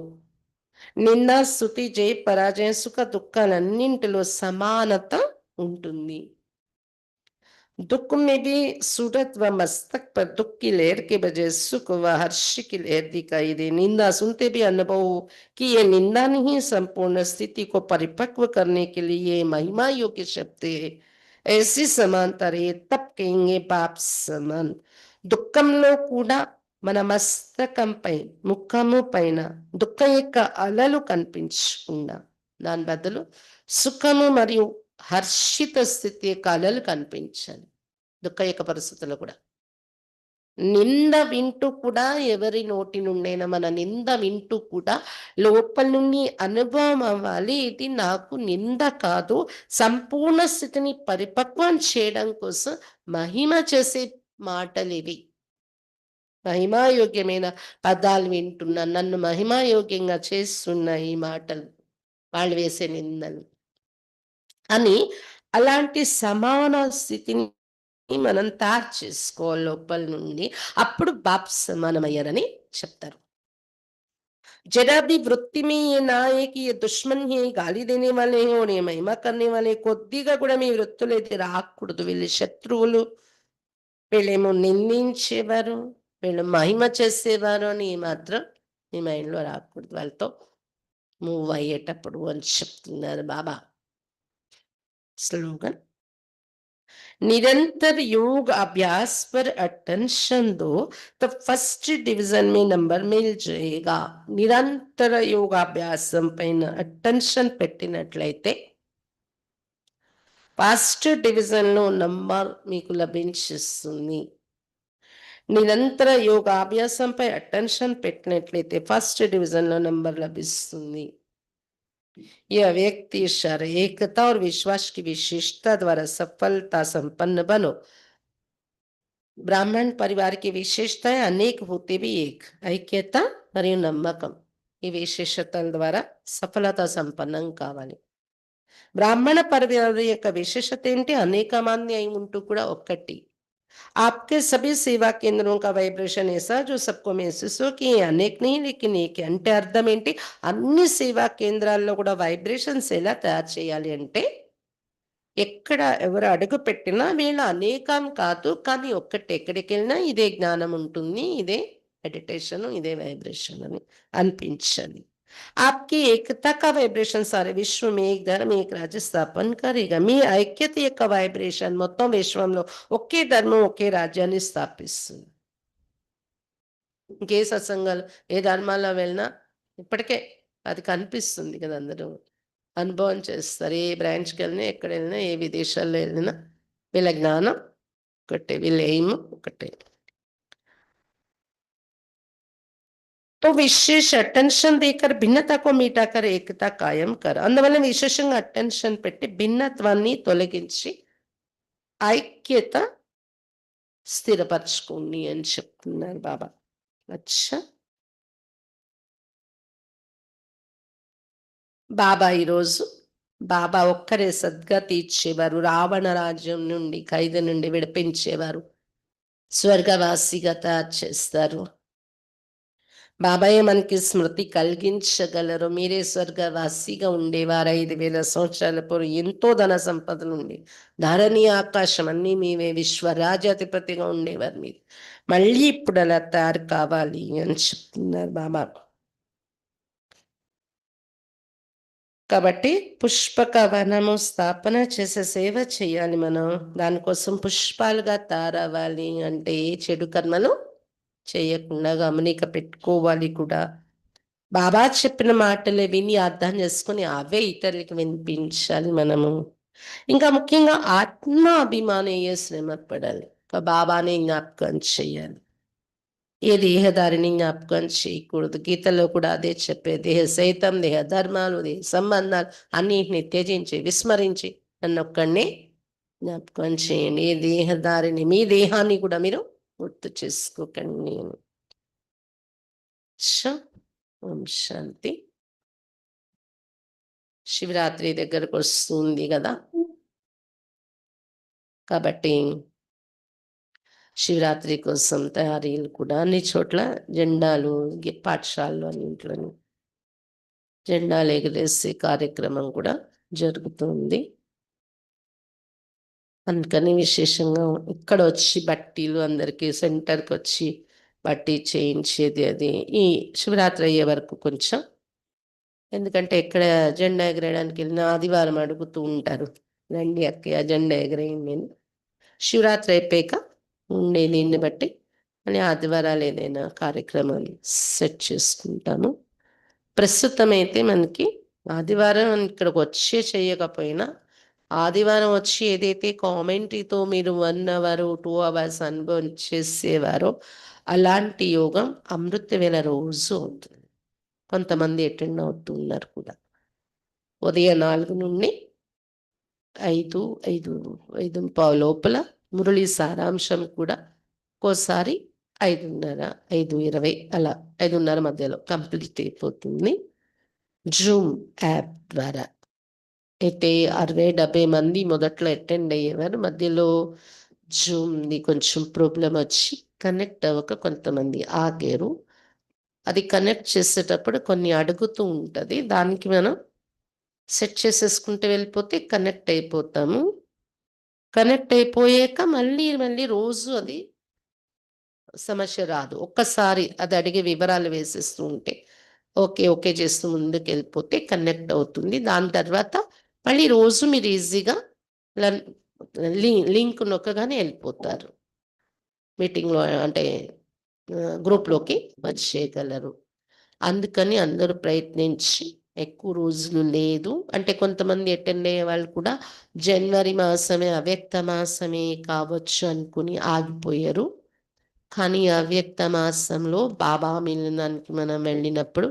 నింద స్తుతి జయ పరాజయ సుఖ దుఃఖాలన్నింటిలో సమానత ఉంటుంది. दुख में भी सूरत व मस्तक पर दुख की लहर के बजाय सुख व हर्ष की लहर दिखाई दे. निंदा सुनते भी अनुभव हो कि ये निंदा नहीं, संपूर्ण स्थिति को परिपक्व करने के लिए ये महिमा योग्य शब्द है. ऐसी समानता रहे तब कहेंगे बाप समान. దుఃఖంలో కూడా మన మస్తకంపై ముఖము పైన దుఃఖం యొక్క అలలు కనిపించకుండా దాని బదులు సుఖము మరియు హర్షిత స్థితి యొక్క అలలు కనిపించాలి. దుఃఖ యొక్క పరిస్థితుల్లో కూడా నింద వింటూ కూడా ఎవరి నోటి నుండైనా మన నింద వింటూ కూడా లోపల నుండి అనుభవం అవ్వాలి, ఇది నాకు నింద కాదు, సంపూర్ణ స్థితిని పరిపక్వం చేయడం కోసం మహిమ చేసే మాటలు ఇవి. మహిమాయోగ్యమైన పదాలు వింటున్నా, నన్ను మహిమాయోగ్యంగా చేస్తున్న ఈ మాటలు, వాళ్ళు వేసే నిందలు అని అలాంటి సమాన స్థితిని మనం తయారు చేసుకోవాలి లోపల నుండి. అప్పుడు బాప్ సమానమయ్యారని చెప్తారు. जरा भी वृत्ति में ये ना है कि ये दुश्मन है, गाली देने वाले हैं और ये महिमा करने वाले, కొద్దిగా కూడా మీ వృత్తులు అయితే రాకూడదు. వీళ్ళు శత్రువులు, వీళ్ళేమో నిందించేవారు, వీళ్ళు మహిమ చేసేవారు అని మాత్రం మీ మైండ్లో రాకూడదు వాళ్ళతో మూవ్ అయ్యేటప్పుడు అని చెప్తున్నారు బాబా. स्लोगन, निरंतर योग अभ्यास पर अटेंशन दो तो फर्स्ट डिवीजन में नंबर मिल जाएगा. నిరంతర యోగాభ్యాసం పైన అటెన్షన్ పెట్టినట్లయితే ఫస్ట్ డివిజన్ లో నంబర్ మీకు లభించిస్తుంది. నిరంతర యోగాభ్యాసంపై అటెన్షన్ పెట్టినట్లయితే ఫస్ట్ డివిజన్ లో నంబర్ లభిస్తుంది. यह व्यक्ति शर एकता और विश्वास की विशेषता द्वारा सफलता संपन्न बनो. బ్రాహ్మణ్ పరివారికి విశేషతాయి అనేక होते भी एक ఐక్యత మరియు నమ్మకం. ఈ విశేషతల ద్వారా సఫలత సంపన్నం కావాలి. బ్రాహ్మణ పరివార యొక్క విశేషత ఏంటి? అనేక మంది అయి ఉంటూ కూడా ఒక్కటి. आपके सभी सेवा केंद्रों का వైబ్రేషన్ ऐसा जो सबको महसूस हो कि ये अनेक नहीं लेकिन एक है. అంటే అర్థం ఏంటి? అన్ని సేవా కేంద్రాల్లో కూడా వైబ్రేషన్స్ ఎలా తయారు చేయాలి అంటే, ఎక్కడ ఎవరు అడుగు పెట్టినా వీళ్ళు అనేకం కాదు, కానీ ఒక్కటే. ఎక్కడికెళ్ళినా ఇదే జ్ఞానం ఉంటుంది, ఇదే మెడిటేషన్, ఇదే వైబ్రేషన్ అని అనిపించాలి. आपकी एकता का వైబ్రేషన్ सारे विश्व में एक धर्म एक राज्य स्थापन करेगा. మీ ఐక్యత యొక్క వైబ్రేషన్ మొత్తం విశ్వంలో ఒకే ధర్మం ఒకే రాజ్యాన్ని స్థాపిస్తుంది. ఇంకే సత్సంగాలు ఏ ధర్మాల్లో వెళ్ళినా ఇప్పటికే అది కనిపిస్తుంది కదా, అందరూ అనుభవం చేస్తారు. ఏ బ్రాంచ్కి వెళ్ళినా, ఎక్కడ వెళ్ళినా, ఏ విదేశాల్లో వెళ్ళినా వీళ్ళ జ్ఞానం ఒకటే, వీళ్ళ ఎయిమ్ ఒకటే. तो विशेष अटेंशन देकर भिन्नता को मिटाकर एकता कायम कर. అందువల్ల విశేషంగా అటెన్షన్ పెట్టి భిన్నత్వాన్ని తొలగించి ఐక్యత స్థిరపరచుకోండి అని చెప్తున్నారు బాబా. అచ్చా, బాబా ఈరోజు బాబా ఒక్కరే సద్గతి ఇచ్చేవారు. రావణ రాజ్యం నుండి, ఖైదు నుండి విడిపించేవారు. స్వర్గవాసిగా తయారు చేస్తారు. బాబాయే మనకి స్మృతి కలిగించగలరు. మీరే స్వర్గవాసిగా ఉండేవారు 5,000 సంవత్సరాల పూర్వం. ఎంతో ధన సంపదలు ఉండి, ధరణి ఆకాశం అన్నీ మీవే, విశ్వరాజాధిపతిగా ఉండేవారు మీరు. మళ్ళీ ఇప్పుడు అలా తయారు కావాలి అని చెప్తున్నారు బాబా. కాబట్టి పుష్పక వనము స్థాపన చేసే సేవ చేయాలి మనం. దానికోసం పుష్పాలుగా తయారవ్వాలి అంటే చెడు కర్మలు చేయకుండా గమనిక పెట్టుకోవాలి కూడా. బాబా చెప్పిన మాటలే విని అర్థం చేసుకుని అవే ఇతరులకు వినిపించాలి మనము. ఇంకా ముఖ్యంగా ఆత్మ అభిమానం అయ్యే శ్రమ పడాలి. బాబానే జ్ఞాపకం చేయాలి, ఏ దేహదారిని జ్ఞాపకం చేయకూడదు. గీతలో కూడా అదే చెప్పే, దేహ సైతం, దేహ ధర్మాలు, దేహ సంబంధాలు అన్నింటినీ త్యజించి విస్మరించి నన్నొక్కడినే జ్ఞాపకం చేయండి. ఏ దేహదారిని, మీ దేహాన్ని కూడా మీరు గుర్తు చేసుకోకండి. ఓం శాంతి. శివరాత్రి దగ్గరకు వస్తుంది కదా, కాబట్టి శివరాత్రి కోసం తయారీలు కూడా అన్ని చోట్ల జెండాలు, పాఠశాలలో అన్నింట్లోని జెండాలు ఎగరేసే కార్యక్రమం కూడా జరుగుతుంది. అందుకని విశేషంగా ఇక్కడ వచ్చి బట్టీలు అందరికీ సెంటర్కి వచ్చి బట్టి చేయించేది అది ఈ శివరాత్రి అయ్యే వరకు కొంచెం. ఎందుకంటే ఎక్కడ జెండా ఎగరేయడానికి వెళ్ళిన ఆదివారం అడుగుతూ ఉంటారు, రండి అక్కయ్య జెండా ఎగరేయండి అని. శివరాత్రి అయిపోయాక ఉండే దీన్ని బట్టి అని ఆదివారాలు ఏదైనా కార్యక్రమాలు సెట్ చేసుకుంటాము. ప్రస్తుతం అయితే మనకి ఆదివారం ఇక్కడికి వచ్చే చేయకపోయినా, ఆదివారం వచ్చి ఏదైతే కామెంటరీతో మీరు 1 అవర్ 2 అవర్స్ అనుభవం చేసేవారో అలాంటి యోగం అమృత వేళ రోజు అవుతుంది. కొంతమంది అటెండ్ అవుతున్నారు కూడా. ఉదయం 4 నుండి 5:05 లోపల మురళి సారాంశం కూడా ఒక్కోసారి 5:30, 5:20 అలా 5:30 మధ్యలో కంప్లీట్ అయిపోతుంది జూమ్ యాప్ ద్వారా. అయితే 60-70 మంది మొదట్లో అటెండ్ అయ్యేవారు. మధ్యలో జూమ్ది కొంచెం ప్రాబ్లం వచ్చి కనెక్ట్ అవ్వక కొంతమంది ఆగారు. అది కనెక్ట్ చేసేటప్పుడు కొన్ని అడుగుతూ ఉంటుంది, దానికి మనం సెట్ చేసేసుకుంటూ వెళ్ళిపోతే కనెక్ట్ అయిపోతాము. కనెక్ట్ అయిపోయాక మళ్ళీ రోజు అది సమస్య రాదు. ఒక్కసారి అది అడిగే వివరాలు వేసేస్తూ ఉంటే ఓకే చేస్తూ ముందుకు వెళ్ళిపోతే కనెక్ట్ అవుతుంది. దాని తర్వాత మళ్ళీ రోజు మీరు ఈజీగా లింక్ నొక్కగానే వెళ్ళిపోతారు, మీటింగ్లో అంటే గ్రూప్లోకి వచ్చేయగలరు. అందుకని అందరూ ప్రయత్నించి, ఎక్కువ రోజులు లేదు అంటే కొంతమంది అటెండ్ అయ్యే వాళ్ళు కూడా జనవరి మాసమే అవ్యక్త మాసమే కావచ్చు అనుకుని ఆగిపోయారు. కానీ అవ్యక్త మాసంలో బాబా మిలనానికి మనం వెళ్ళినప్పుడు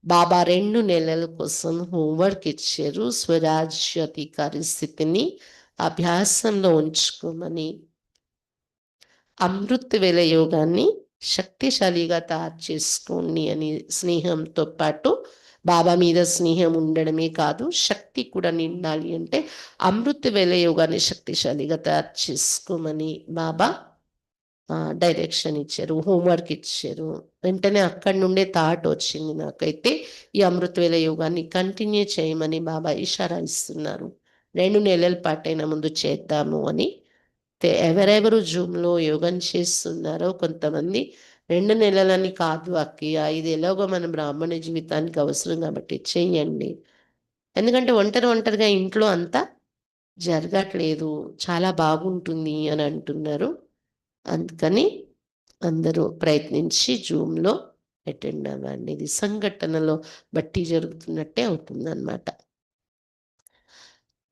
బాబా 2 నెలల కోసం హోంవర్క్ ఇచ్చారు. స్వరాజ్యాధికారి స్థితిని అభ్యాసంలో ఉంచుకోమని. అమృత వేళ యోగాన్ని శక్తిశాలిగా తయారు చేసుకోండి అని స్నేహంతో పాటు బాబా మీద స్నేహం ఉండడమే కాదు, శక్తి కూడా నిండాలి అంటే అమృత వేళ యోగాన్ని శక్తిశాలిగా తయారు చేసుకోమని బాబా డైరెక్షన్ ఇచ్చారు, హోంవర్క్ ఇచ్చారు. వెంటనే అక్కడి నుండే థాట్ వచ్చింది నాకైతే, ఈ అమృతవేళ యోగాన్ని కంటిన్యూ చేయమని బాబా ఇషారా ఇస్తున్నారు. 2 నెలల పాటైనా ముందు చేద్దాము అని. ఎవరెవరు జూమ్‌లో యోగం చేస్తున్నారో కొంతమంది 2 నెలలని కాదు అక్కయ్య, ఇది ఎలాగో మన బ్రాహ్మణ జీవితానికి అవసరం కాబట్టి చెయ్యండి. ఎందుకంటే ఒంటరిగా ఇంట్లో అంతా జరగట్లేదు, చాలా బాగుంటుంది అని అంటున్నారు. అందుకని అందరూ ప్రయత్నించి జూమ్‌లో అటెండ్ అవ్వండి. ఇది సంఘటనలో బట్టి జరుగుతున్నట్టే అవుతుందనమాట.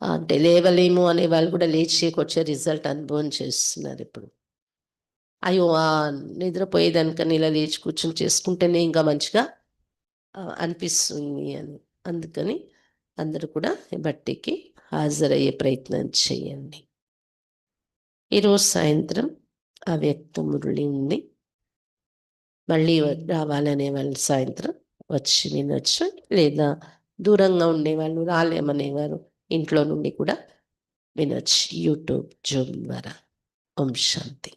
అంటే లేవలేము అనే వాళ్ళు కూడా లేచేకొచ్చే రిజల్ట్ అనుభవం చేస్తున్నారిప్పుడు. అయ్యో! నిద్రపోయేదానికన్నా ఇలా లేచి కూర్చొని చేసుకుంటేనే ఇంకా మంచిగా అనిపిస్తుంది అని. అందుకని అందరూ కూడా ఈ బట్టికి హాజరయ్యే ప్రయత్నం చేయండి. ఈరోజు సాయంత్రం అవ్యక్త మురళి ఉంది. మళ్ళీ రావాలనే వాళ్ళు సాయంత్రం వచ్చి వినొచ్చు. లేదా దూరంగా ఉండేవాళ్ళు రాలేమనేవారు ఇంట్లో నుండి కూడా వినొచ్చు యూట్యూబ్, జూమ్ ద్వారా. ఓం శాంతి.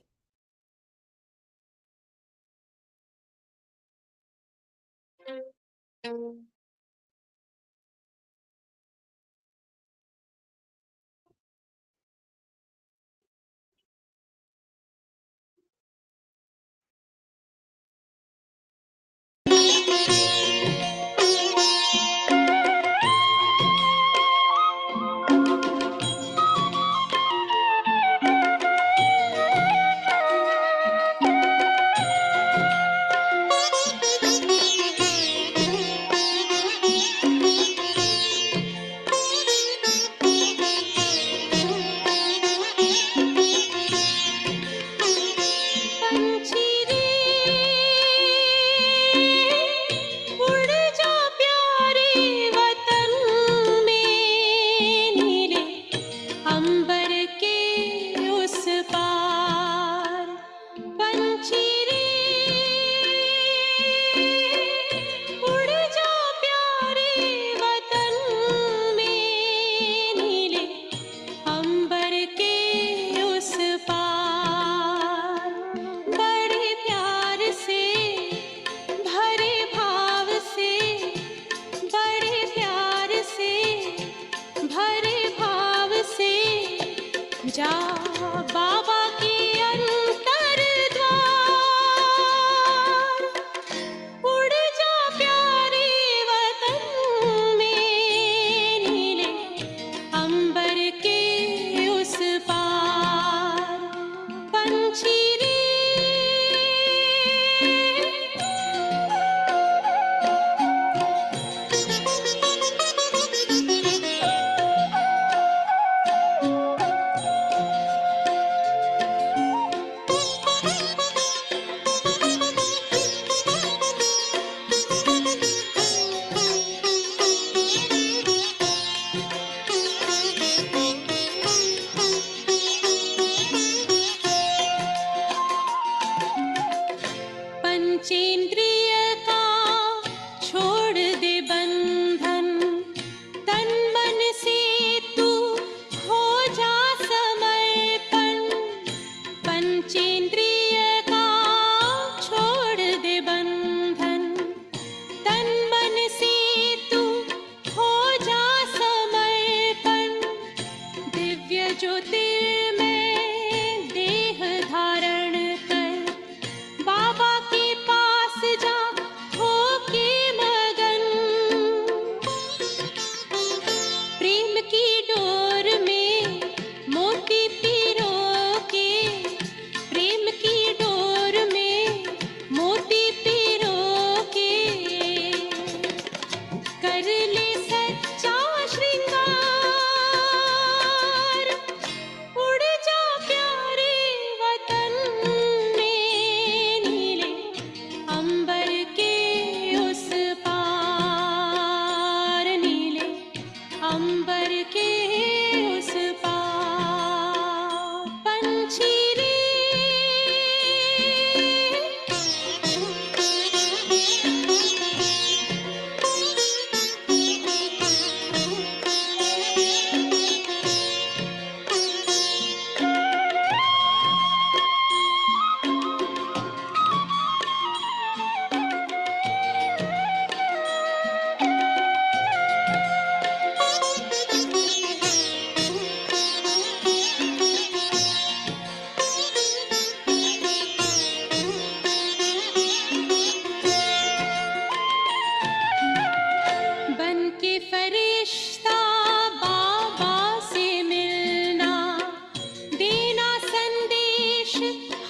प्रेम की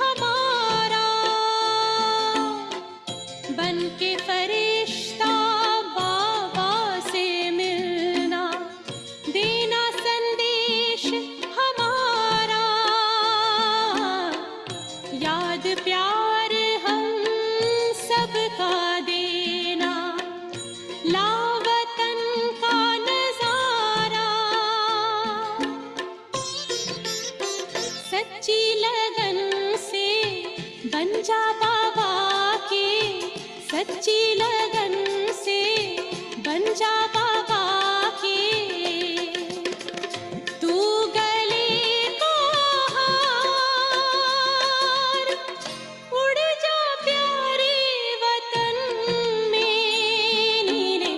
हमारा बन के फरिश्ता बाबा से मिलना, देना संदेश हमारा, याद प्यार हम सबका देना, लावतन का नजारा, सच्ची लगन से बन जा बाबा के, सच्ची लगन से बन जा बाबा के, तू गले को हार, उड़ जा प्यारे वतन में, नीले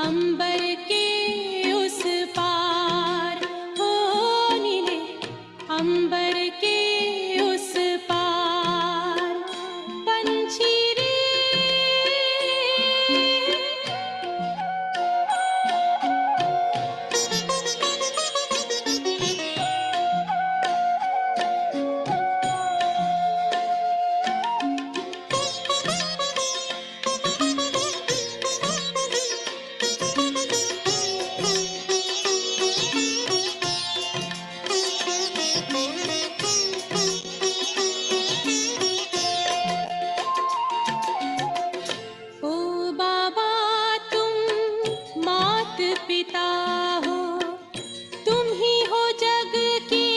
अंबर के उस पार, हो नीले अंबर के उस पार, पंछी रे ओ बाबा तुम मात पिता हो, तुम ही हो जग के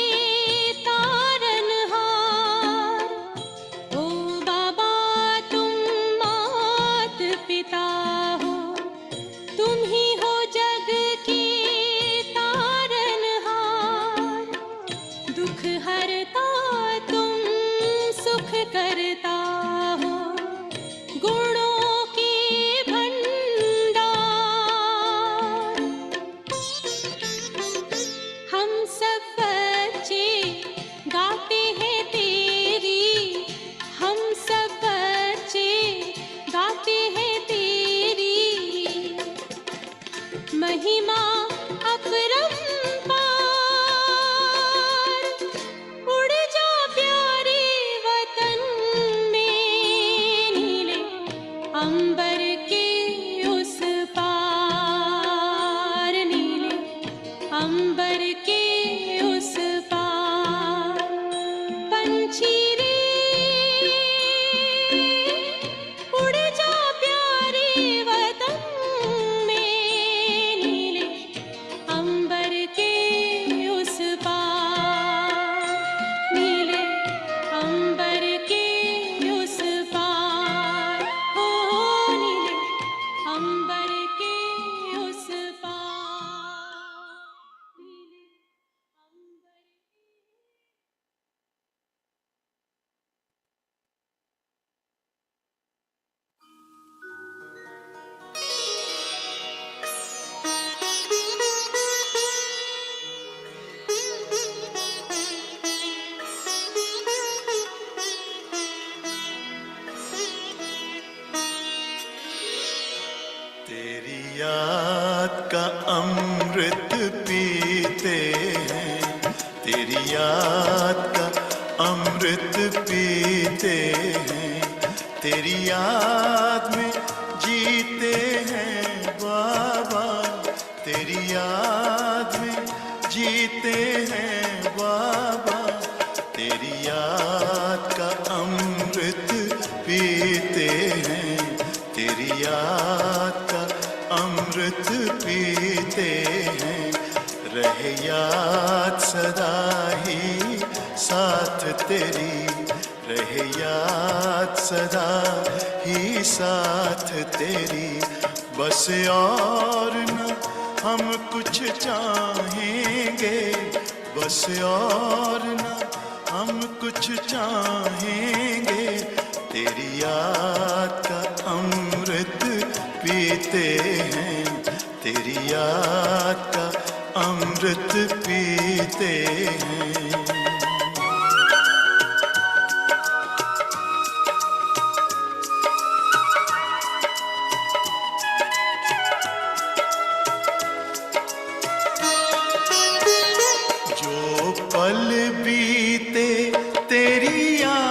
तारनहार, ओ बाबा तुम मात पिता हो, तुम ही हो जग के तारनहार, दुख हरता तुम सुख करता हो, गुणों के भंडार, हम सब बच्चे गाते हैं तेरी, हम सब बच्चे गाते हैं तेरी, महिमा अपरंपार, उड़ जा प्यारे वतन में, नीले अंबर के उस पार, नीले अंबर के उस पार, पंछी रे उड़ जा प्यारे वतन में, नीले अंबर के उस पार, नीले अंबर के उस पार, हो नीले अंबर के उस पार, नीले अंबर के तेरी याद का अमृत पीते हैं, तेरी याद का अमृत पीते हैं, तेरी याद में जीते हैं बाबा, तेरी याद में जीते हैं बाबा, तेरी याद का अमृत पीते हैं, तेरी याद का अमृत पीते हैं, रहे याद सदा ही साथ तेरी, रहे याद सदा ही साथ तेरी, बस और न हम कुछ चाहेंगे, बस और न हम कुछ चाहेंगे, तेरी याद का अमृत पीते हैं, तेरी याद का अमृत पीते हैं। पल बीते तेरी याद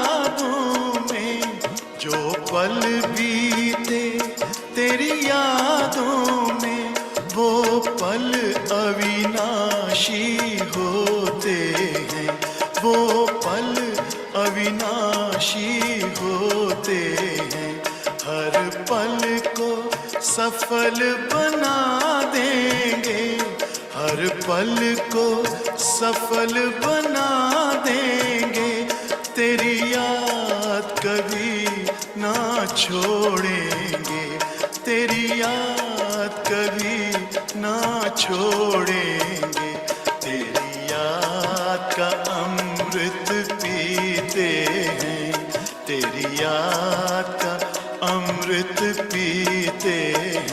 अविनाशी होते हैं, हर पल को सफल बना देंगे, हर पल को सफल बना देंगे, तेरी याद कभी ना छोड़ेंगे, तेरी याद कभी ना छोड़ेंगे, तेरी याद का अमृत पीते हैं, तेरी याद का अमृत पीते हैं।